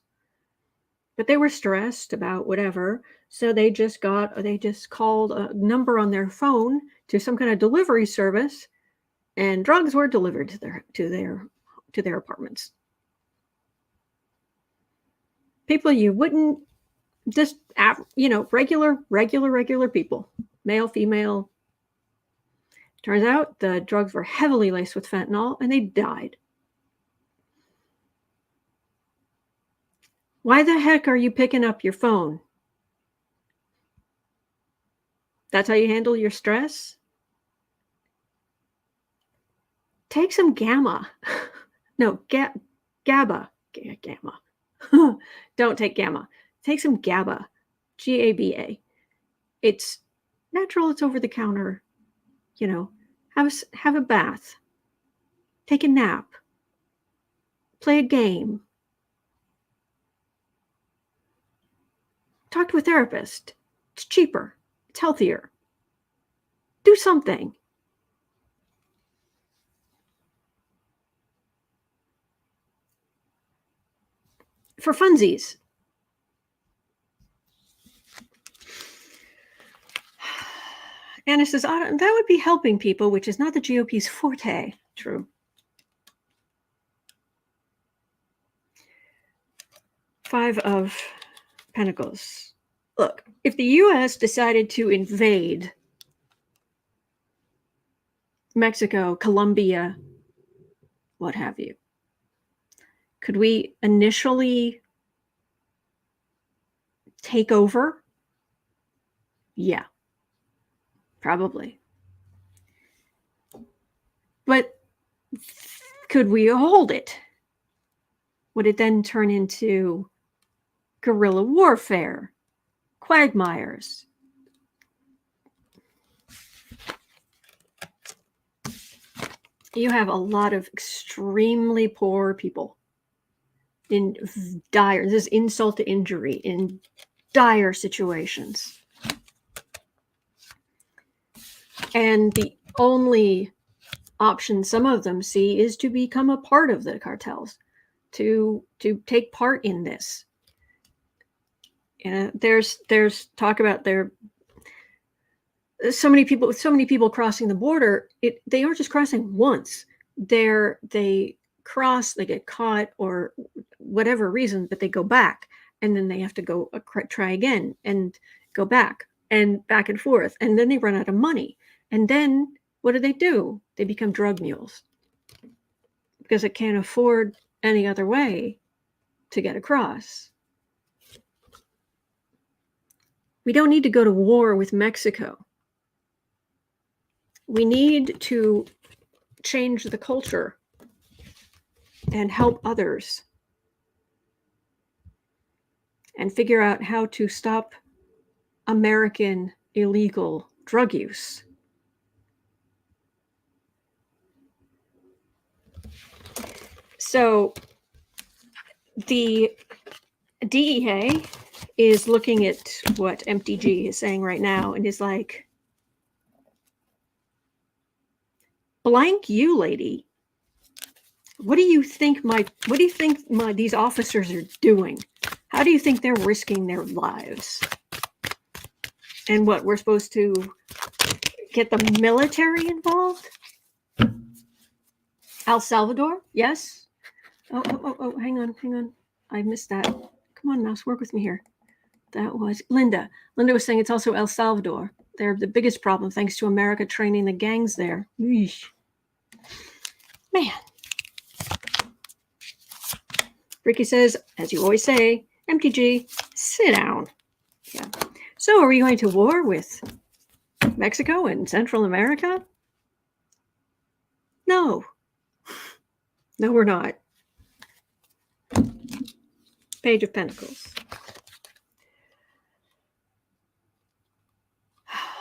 but they were stressed about whatever. So they just called a number on their phone to some kind of delivery service, and drugs were delivered to their apartments. People you wouldn't just, regular people, male, female. Turns out the drugs were heavily laced with fentanyl, and they died. Why the heck are you picking up your phone? That's how you handle your stress? Take some gamma. No, GABA. Gamma. Don't take gamma. Take some GABA. GABA. It's natural. It's over the counter. Have a bath. Take a nap. Play a game. Talk to a therapist. It's cheaper. It's healthier. Do something. For funsies. Anna says, that would be helping people, which is not the GOP's forte. True. Five of Pentacles. Look, if the U.S. decided to invade Mexico, Colombia, what have you, could we initially take over? Yeah, probably. But could we hold it? Would it then turn into guerrilla warfare, quagmires? You have a lot of extremely poor people in dire, this is insult to injury, in dire situations. And the only option some of them see is to become a part of the cartels, to take part in this. There's talk about so many people crossing the border. They aren't just crossing once. They cross, they get caught or whatever reason, but they go back, and then they have to go try again and go back and forth, and then they run out of money. And then what do? They become drug mules because it can't afford any other way to get across. We don't need to go to war with Mexico. We need to change the culture and help others and figure out how to stop American illegal drug use. So the DEA is looking at what EmptyG is saying right now and is like, blank you, lady. What do you think these officers are doing? How do you think they're risking their lives? And what, we're supposed to get the military involved? El Salvador? Yes? Oh, hang on. I missed that. Come on, mouse, work with me here. That was Linda. Linda was saying it's also El Salvador. They're the biggest problem thanks to America training the gangs there. Eesh. Man. Ricky says, as you always say, EmptyG, sit down. Yeah. So are we going to war with Mexico and Central America? No. No, we're not. Page of Pentacles.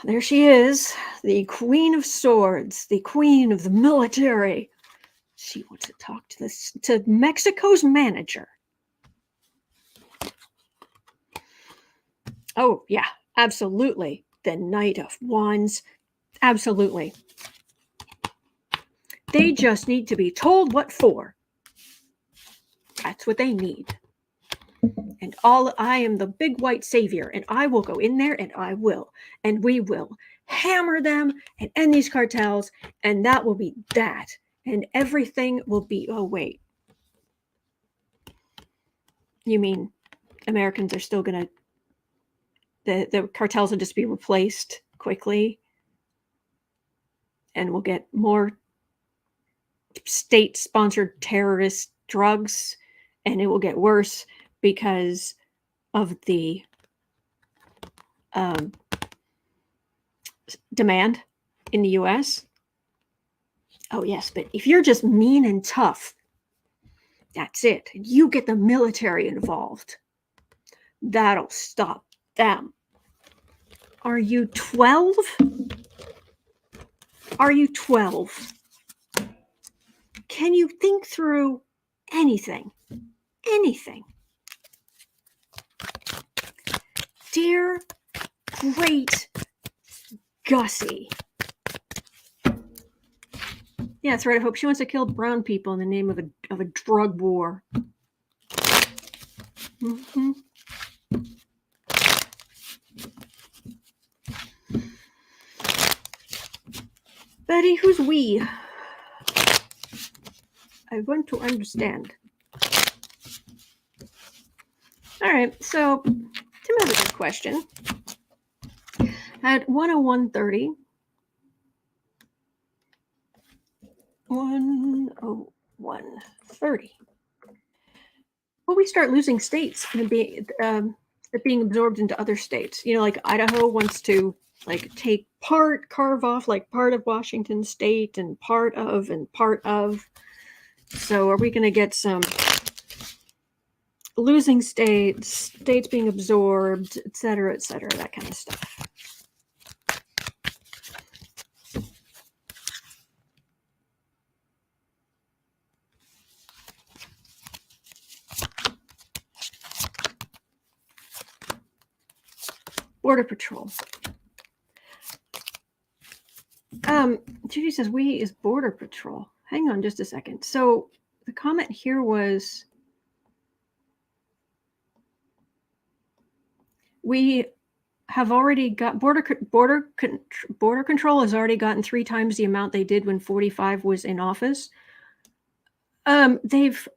There she is, the Queen of Swords, the Queen of the military. She wants to talk to Mexico's manager. Oh, yeah, absolutely. The Knight of Wands. Absolutely. They just need to be told what for. That's what they need. And I am the big white savior, and I will go in there, and we will hammer them and end these cartels, and that will be that. And everything will be, oh, wait. You mean Americans are still going to, the cartels will just be replaced quickly, and we'll get more state-sponsored terrorist drugs, and it will get worse because of the demand in the U.S.? Oh, yes, but if you're just mean and tough, that's it. You get the military involved. That'll stop them. Are you 12? Are you 12? Can you think through anything? Anything? Dear great Gussie. Yeah, that's right. I hope she wants to kill brown people in the name of a drug war. Mm-hmm. Betty, who's we? I want to understand. All right, so Tim has a good question. At 101:30, 101:30, will we start losing states and being absorbed into other states? You know, like Idaho wants to carve off like part of Washington state and part of. So are we going to get some losing states being absorbed, et cetera, that kind of stuff? Border Patrol. Judy says we is Border Patrol. Hang on just a second. So the comment here was we have already got border control has already gotten 3 times the amount they did when 45 was in office. They've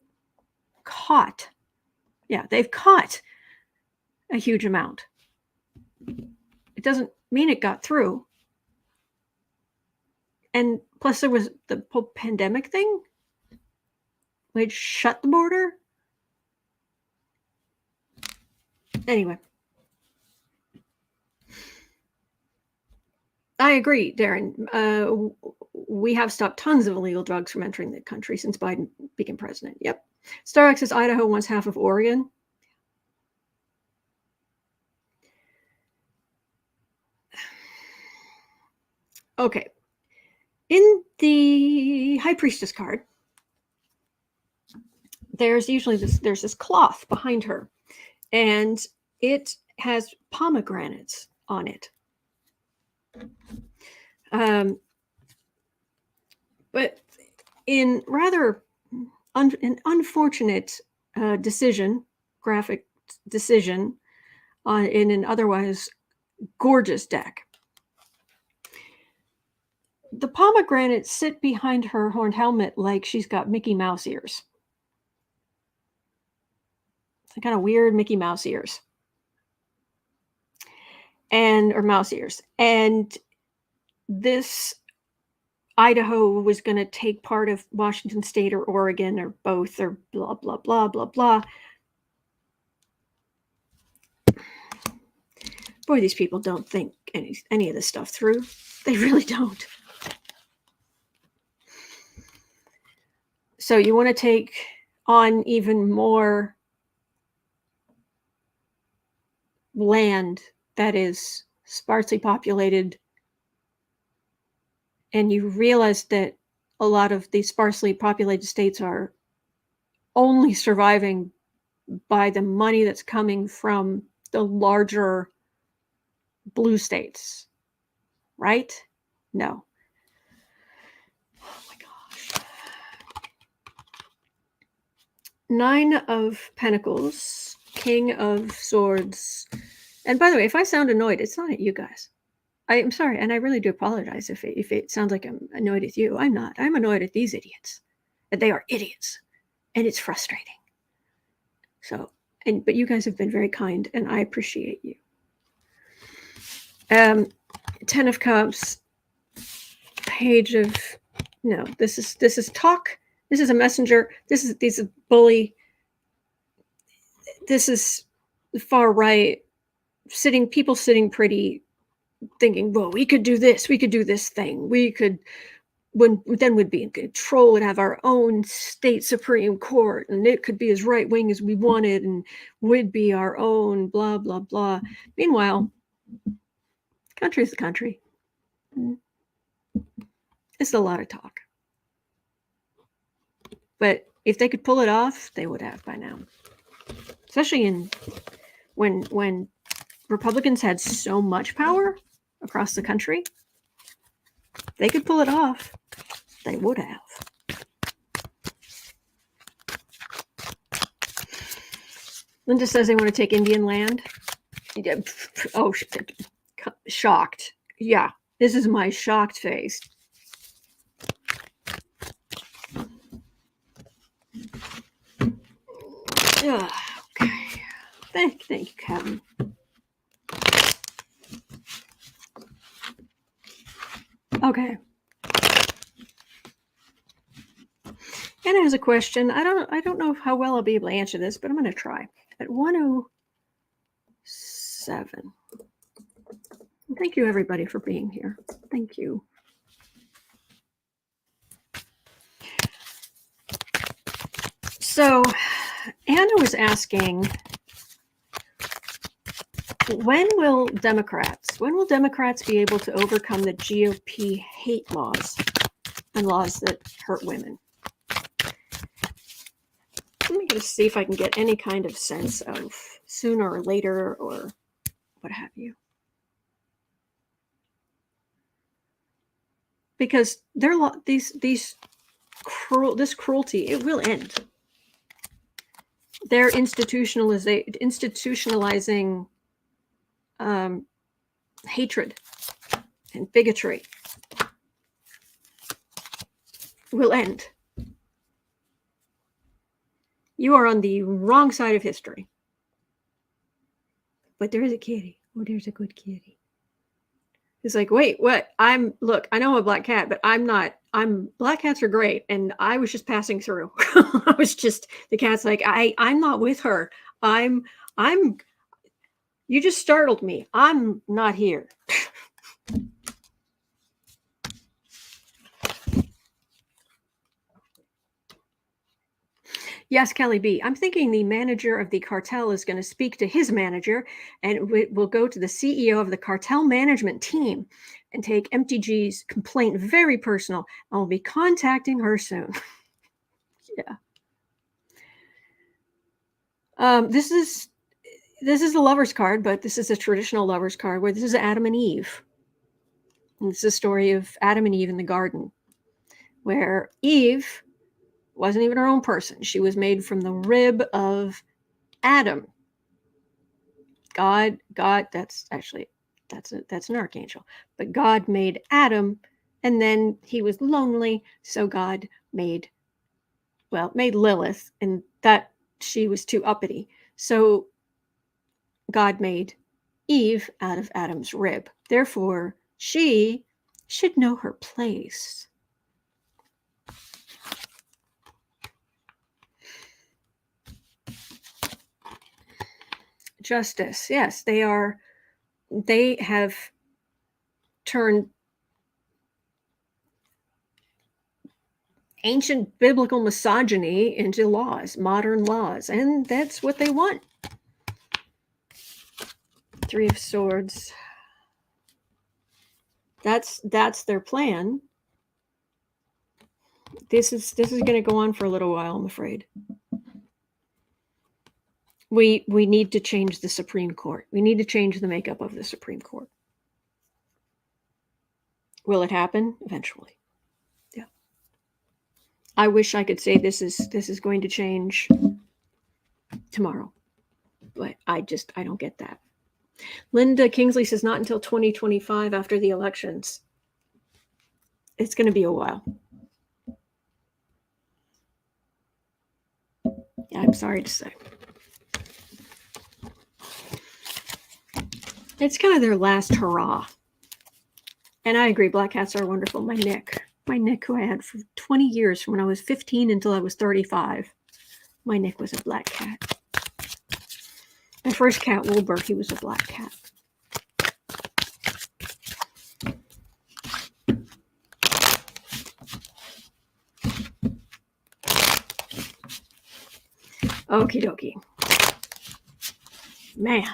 caught a huge amount. It doesn't mean it got through. And plus there was the whole pandemic thing, which shut the border. Anyway. I agree, Darren. We have stopped tons of illegal drugs from entering the country since Biden became president. Yep. Starx says Idaho wants half of Oregon. Okay. In the High Priestess card, there's this cloth behind her, and it has pomegranates on it. But in rather an unfortunate graphic decision in an otherwise gorgeous deck, the pomegranates sit behind her horned helmet like she's got Mickey Mouse ears. It's kind of weird Mickey Mouse ears. Or mouse ears. And this Idaho was going to take part of Washington State or Oregon or both or blah, blah, blah, blah, blah. Boy, these people don't think any of this stuff through. They really don't. So you want to take on even more land that is sparsely populated, and you realize that a lot of these sparsely populated states are only surviving by the money that's coming from the larger blue states, right? No. Oh my gosh. 9 of Pentacles. King of Swords. And by the way, if I sound annoyed, it's not at you guys. I'm sorry, and I really do apologize if it sounds like I'm annoyed at you. I'm not. I'm annoyed at these idiots. And they are idiots. And it's frustrating. So, but you guys have been very kind, and I appreciate you. 10 of Cups, Page of... No, this is talk. This is a messenger. This is bully. This is the far right, people sitting pretty, thinking, well, we could do this. We could do this thing. We could... then we'd be in control, would have our own state Supreme Court, and it could be as right-wing as we wanted, and we'd be our own blah, blah, blah. Meanwhile, country's the country. It's a lot of talk. But if they could pull it off, they would have by now. Especially when Republicans had so much power across the country. They could pull it off. They would have. Linda says they want to take Indian land. Oh, shocked. Yeah, this is my shocked face. Okay. Thank you, Kevin. Okay. Anna has a question. I don't know how well I'll be able to answer this, but I'm going to try. At 107. Thank you, everybody, for being here. Thank you. So, Anna was asking, when will Democrats be able to overcome the GOP hate laws and laws that hurt women? Let me just see if I can get any kind of sense of sooner or later or what have you. Because this cruelty, it will end. They're institutionalizing hatred and bigotry. Will end. You are on the wrong side of history. But there is a kitty. Oh, there's a good kitty. It's like, wait, what? Look, I know I'm a black cat, but I'm not. Black cats are great. And I was just passing through. The cat's like, I'm not with her. You just startled me. I'm not here. Yes, Kelly B. I'm thinking the manager of the cartel is going to speak to his manager, and we'll go to the CEO of the cartel management team and take EmptyG's complaint very personal. I'll be contacting her soon. Yeah. This is a lover's card, but this is a traditional lover's card where this is Adam and Eve. And it's the story of Adam and Eve in the garden, where Eve wasn't even her own person. She was made from the rib of Adam. God, that's an archangel. But God made Adam, and then he was lonely, so God made Lilith, and that she was too uppity. So God made Eve out of Adam's rib. Therefore, she should know her place. Justice. Yes, they have turned ancient biblical misogyny into laws, modern laws, and that's what they want. Three of Swords. That's their plan. This is going to go on for a little while, I'm afraid. We need to change the Supreme Court. We need to change the makeup of the Supreme Court. Will it happen? Eventually. Yeah. I wish I could say this is going to change tomorrow. But I don't get that. Linda Kingsley says not until 2025 after the elections. It's going to be a while. Yeah, I'm sorry to say. It's kind of their last hurrah. And I agree, black cats are wonderful. My Nick, who I had for 20 years, from when I was 15 until I was 35, my Nick was a black cat. My first cat, Wilbur, he was a black cat. Okie dokie. Man.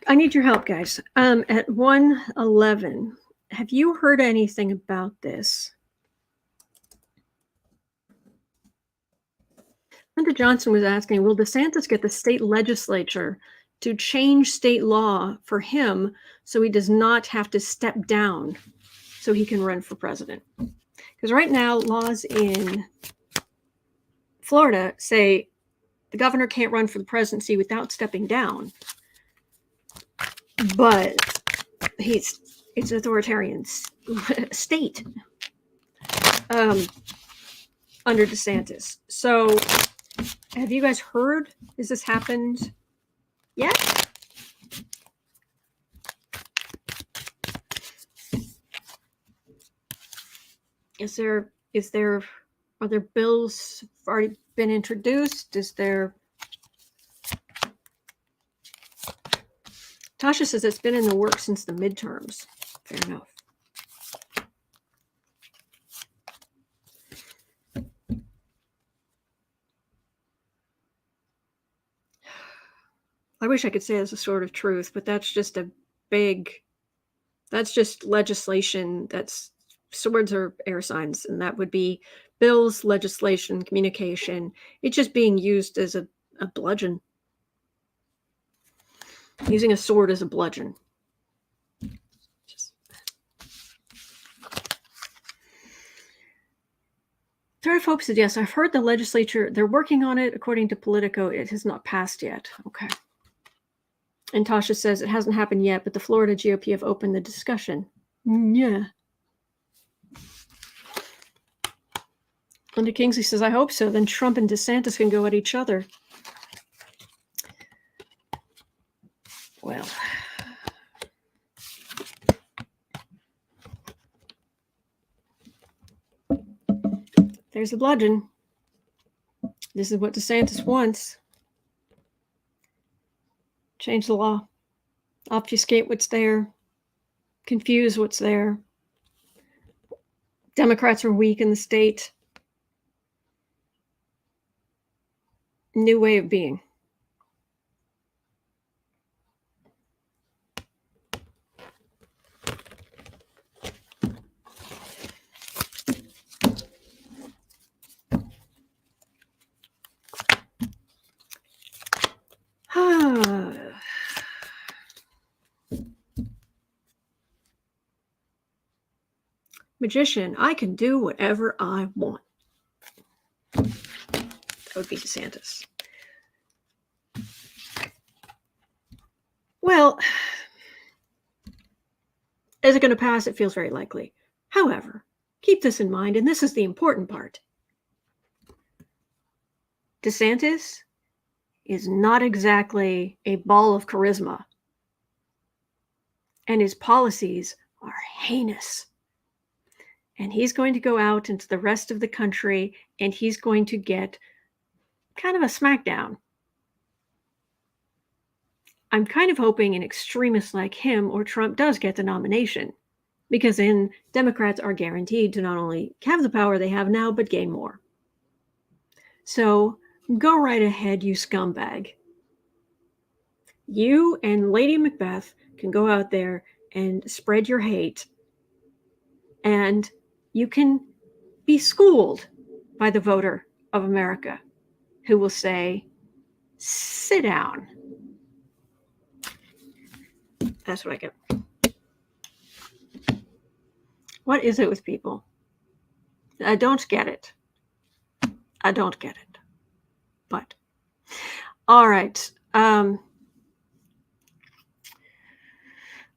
I need your help, guys. At 1:11, have you heard anything about this? Hunter Johnson was asking, will DeSantis get the state legislature to change state law for him so he does not have to step down so he can run for president? Because right now, laws in Florida say the governor can't run for the presidency without stepping down. But it's an authoritarian state under DeSantis. So have you guys heard? Has this happened yet? Are there bills already been introduced? Tasha says it's been in the works since the midterms. Fair enough. I wish I could say it's a sort of truth, but that's just legislation. Swords are air signs, and that would be bills, legislation, communication. It's just being used as a bludgeon. Using a sword as a bludgeon. Third Hope said, yes, I've heard the legislature, they're working on it. According to Politico, it has not passed yet. Okay. And Tasha says it hasn't happened yet, but the Florida GOP have opened the discussion. Yeah. Linda Kingsley says, I hope so. Then Trump and DeSantis can go at each other. Well. There's the bludgeon. This is what DeSantis wants. Change the law. Obfuscate what's there. Confuse what's there. Democrats are weak in the state. New way of being. Magician, I can do whatever I want. That would be DeSantis. Well, is it going to pass? It feels very likely. However, keep this in mind, and this is the important part. DeSantis is not exactly a ball of charisma, and his policies are heinous. And he's going to go out into the rest of the country, and he's going to get kind of a smackdown. I'm kind of hoping an extremist like him or Trump does get the nomination, because then Democrats are guaranteed to not only have the power they have now, but gain more. So go right ahead, you scumbag. You and Lady Macbeth can go out there and spread your hate, and you can be schooled by the voter of America who will say, sit down. That's what I get. What is it with people? I don't get it. I don't get it. But, all right.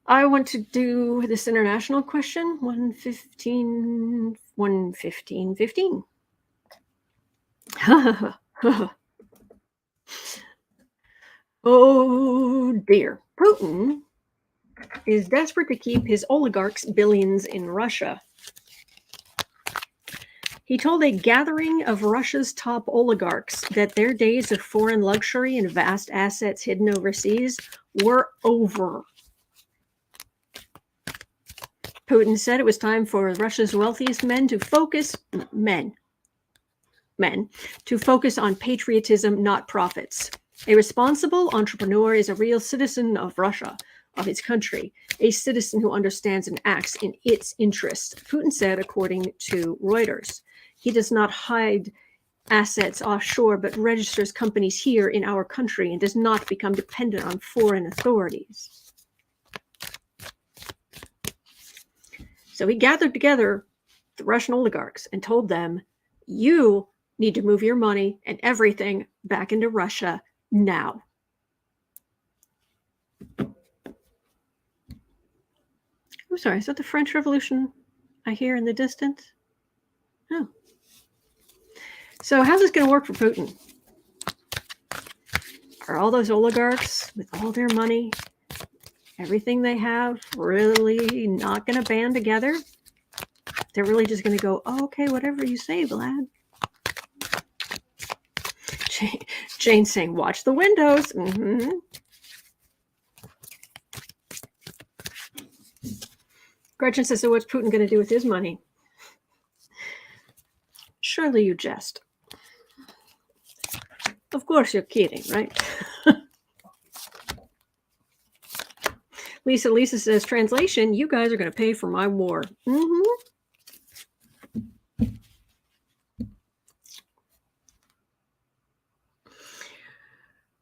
I want to do this international question, 115.15. Oh dear. Putin is desperate to keep his oligarchs' billions in Russia. He told a gathering of Russia's top oligarchs that their days of foreign luxury and vast assets hidden overseas were over. Putin said it was time for Russia's wealthiest men to focus on patriotism, not profits. A responsible entrepreneur is a real citizen of Russia, of his country, a citizen who understands and acts in its interests, Putin said, according to Reuters. He does not hide assets offshore, but registers companies here in our country and does not become dependent on foreign authorities. So he gathered together the Russian oligarchs and told them, you need to move your money and everything back into Russia now. I'm sorry, is that the French Revolution I hear in the distance? Oh. So how's this going to work for Putin? Are all those oligarchs with all their money, everything they have, really not going to band together? They're really just going to go, oh, okay, whatever you say, Vlad. Jane's saying, watch the windows. Mm-hmm. Gretchen says, so what's Putin going to do with his money? Surely you jest. Of course you're kidding, right? Lisa says, translation, you guys are going to pay for my war. Mm-hmm.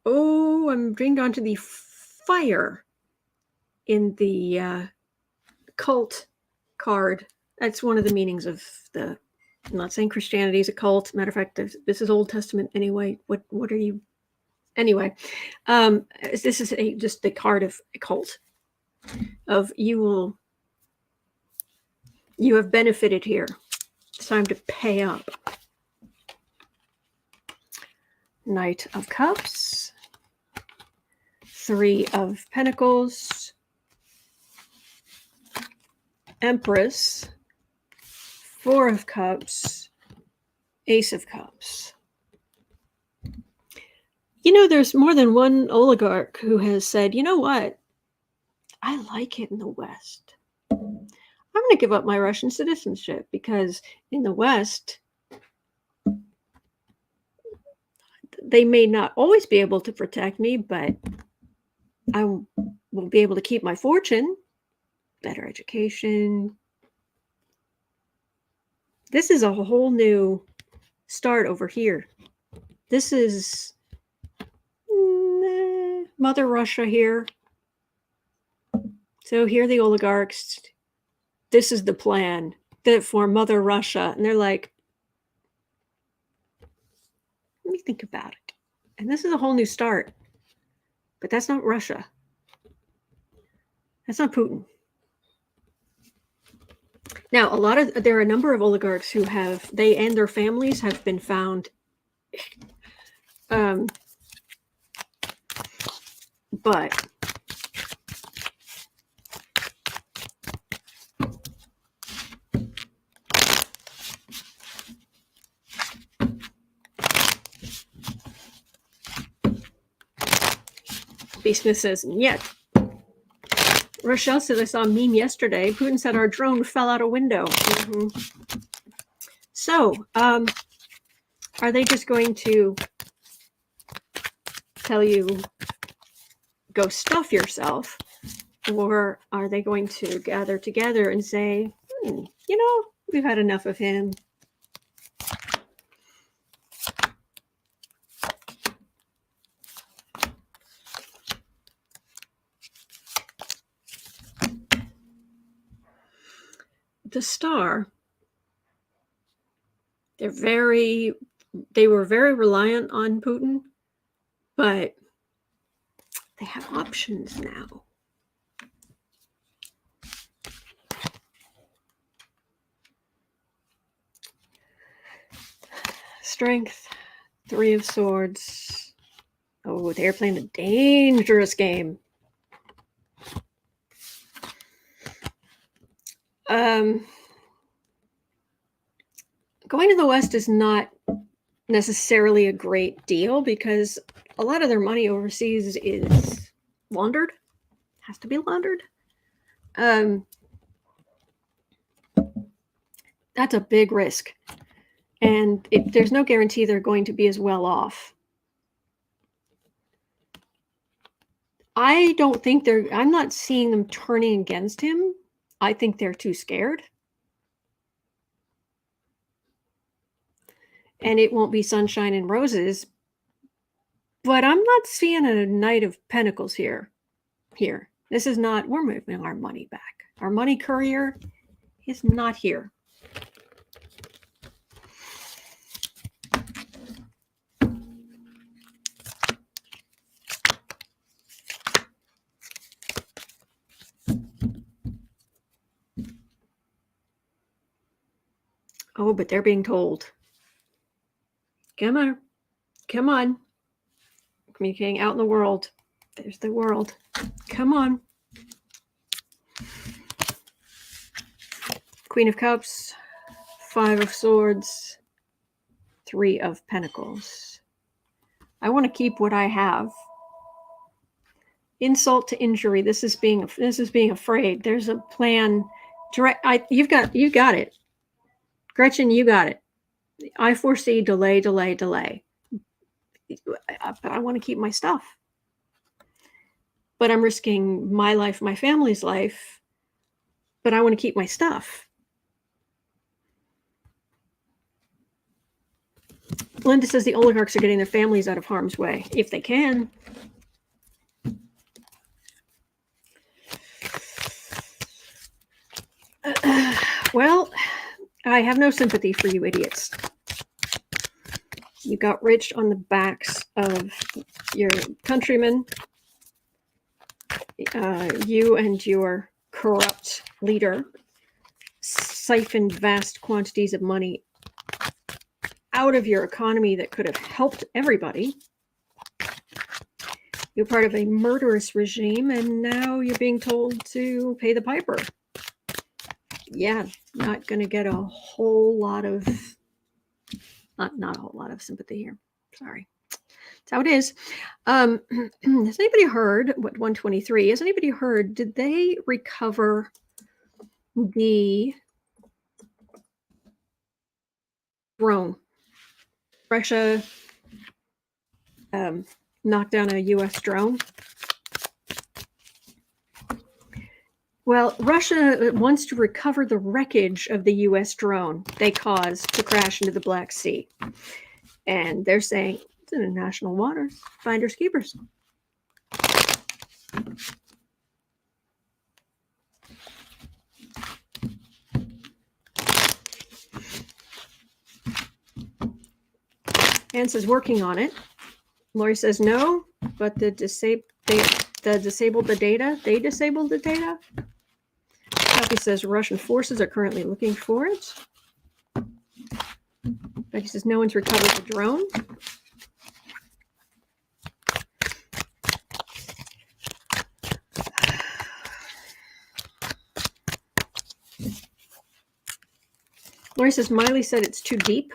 Oh, I'm drained onto the fire in the cult card. That's one of the meanings of the, I'm not saying Christianity is a cult. Matter of fact, this is Old Testament anyway. What are you? Anyway, this is just the card of a cult. Of you have benefited here. It's time to pay up. Knight of Cups, Three of Pentacles, Empress, Four of Cups, Ace of Cups. You know, there's more than one oligarch who has said, you know what? I like it in the West. I'm going to give up my Russian citizenship because in the West, they may not always be able to protect me, but I will be able to keep my fortune, better education. This is a whole new start over here. This is Mother Russia here. So here are the oligarchs. This is the plan for Mother Russia. And they're like, let me think about it. And this is a whole new start. But that's not Russia. That's not Putin. Now, there are a number of oligarchs who they and their families have been found but B. Smith says, yet. Rochelle says, I saw a meme yesterday. Putin said our drone fell out a window. Mm-hmm. So, are they just going to tell you, go stuff yourself? Or are they going to gather together and say, you know, we've had enough of him. The Star, they're very they were very reliant on Putin, but they have options now. Strength, 3 of Swords. Oh, they're playing a dangerous game. Going to the West is not necessarily a great deal because a lot of their money overseas is laundered, has to be laundered. That's a big risk. And there's no guarantee they're going to be as well off. I don't think I'm not seeing them turning against him. I think they're too scared. And it won't be sunshine and roses. But I'm not seeing a Knight of Pentacles here. This is not, we're moving our money back. Our money courier is not here. Oh, but they're being told. Come on. Come on. Communicating out in the world. There's the world. Come on. Queen of Cups, 5 of Swords, 3 of Pentacles. I want to keep what I have. Insult to injury. This is being afraid. There's a plan. You got it. Gretchen, you got it. I foresee delay. I want to keep my stuff. But I'm risking my life, my family's life. But I want to keep my stuff. Linda says the oligarchs are getting their families out of harm's way, if they can. Well, I have no sympathy for you idiots. You got rich on the backs of your countrymen. You and your corrupt leader siphoned vast quantities of money out of your economy that could have helped everybody. You're part of a murderous regime, and now you're being told to pay the piper. Yeah, not going to get a whole lot of, not a whole lot of sympathy here. Sorry. That's how it is. Has anybody heard, what 123, has anybody heard, did they recover the drone? Russia knocked down a U.S. drone. Well, Russia wants to recover the wreckage of the U.S. drone they caused to crash into the Black Sea. And they're saying, it's in international waters, finders keepers. Anne says, working on it. Lori says, no, but they disabled the data. They disabled the data. Copy says, Russian forces are currently looking for it. Becky says, no one's recovered the drone. Lori says, Miley said it's too deep.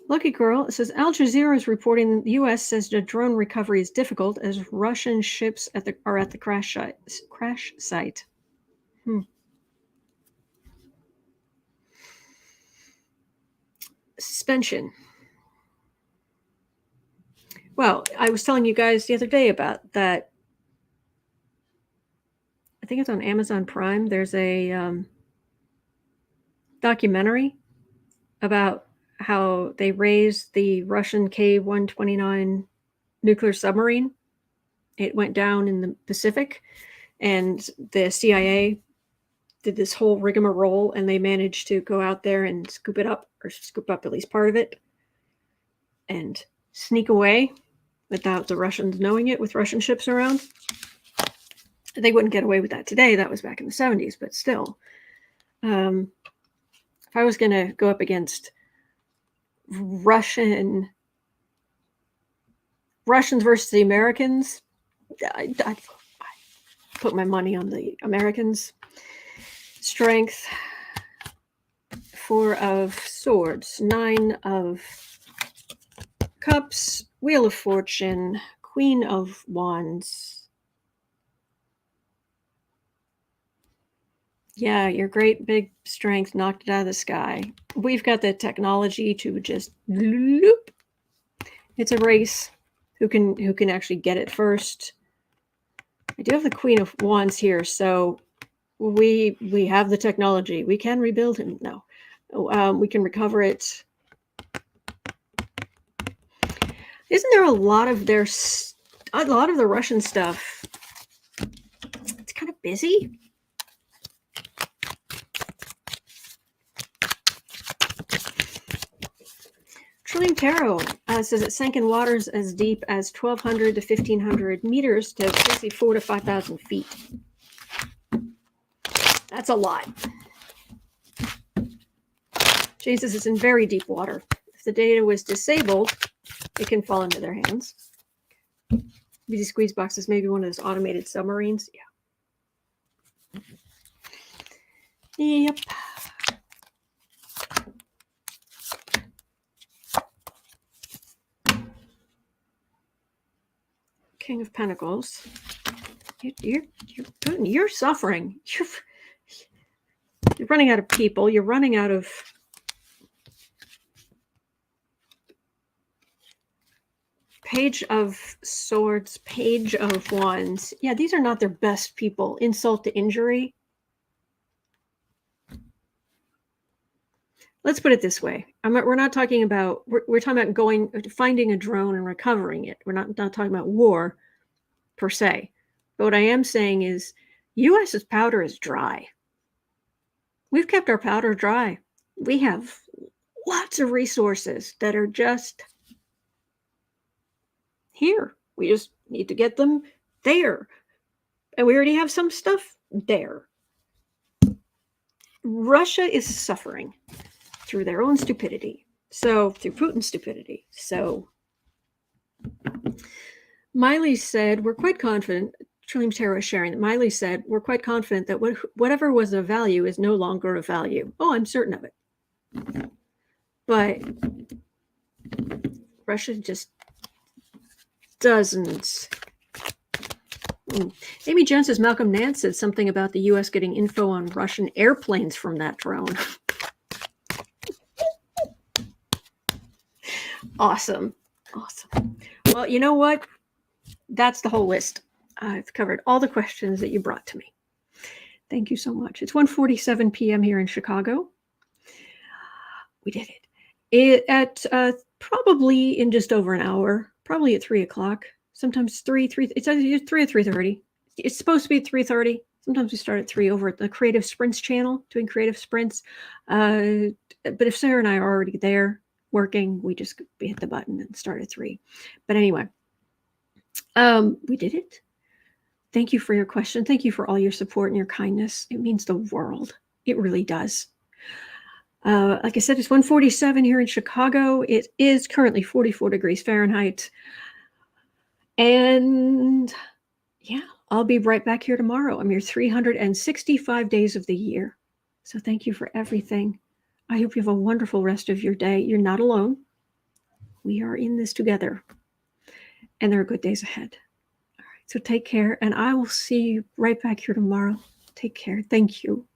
Lucky Girl says, Al Jazeera is reporting the U.S. says the drone recovery is difficult as Russian ships are at the crash site. Suspension. Well, I was telling you guys the other day about that. I think it's on Amazon Prime. There's a documentary about how they raised the Russian K-129 nuclear submarine. It went down in the Pacific, and the CIA did this whole rigmarole, and they managed to go out there and scoop it up, or scoop up at least part of it, and sneak away without the Russians knowing it, with Russian ships around. They wouldn't get away with that today. That was back in the 70s, but still. If I was going to go up against Russians versus the Americans, I'd put my money on the Americans. Strength, 4 of Swords, 9 of Cups, Wheel of Fortune, Queen of Wands. Yeah, your great big strength knocked it out of the sky. We've got the technology to just loop. It's a race. Who can actually get it first? I do have the Queen of Wands here, so we have the technology. We can rebuild him. No, we can recover it. Isn't there a lot of the Russian stuff? It's kind of busy. Trillium Tarot says it sank in waters as deep as 1,200 to 1,500 meters to 4,000 to 5,000 feet. That's a lot. Jesus is in very deep water. If the data was disabled, it can fall into their hands. These squeeze boxes, maybe one of those automated submarines. Yeah. Yep. King of Pentacles. You're suffering. You're running out of people. You're running out of Page of Swords, Page of Wands. Yeah, these are not their best people. Insult to injury. Let's put it this way. We're not talking about, we're talking about finding a drone and recovering it. We're not talking about war per se. But what I am saying is U.S.'s powder is dry. We've kept our powder dry. We have lots of resources that are just here. We just need to get them there. And we already have some stuff there. Russia is suffering through their own stupidity. So, through Putin's stupidity. So, Miley said, we're quite confident, Trillium Tarot is sharing that Miley said, we're quite confident that whatever was of value is no longer of value. Oh, I'm certain of it. But Russia just doesn't. Amy Jones says Malcolm Nance said something about the U.S. getting info on Russian airplanes from that drone. Awesome. Well, you know what? That's the whole list. I've covered all the questions that you brought to me. Thank you so much. It's 1:47 p.m. here in Chicago. We did it. At probably in just over an hour, probably at 3 o'clock. Sometimes 3. It's either 3 or 3:30. It's supposed to be at 3:30. Sometimes we start at 3 over at the Creative Sprints channel, doing creative sprints. But if Sarah and I are already there working, we just hit the button and start at 3. But anyway, we did it. Thank you for your question. Thank you for all your support and your kindness. It means the world. It really does. Like I said, it's 1:47 here in Chicago. It is currently 44 degrees Fahrenheit. And yeah, I'll be right back here tomorrow. I'm here 365 days of the year. So thank you for everything. I hope you have a wonderful rest of your day. You're not alone. We are in this together. And there are good days ahead. All right, so take care. And I will see you right back here tomorrow. Take care. Thank you.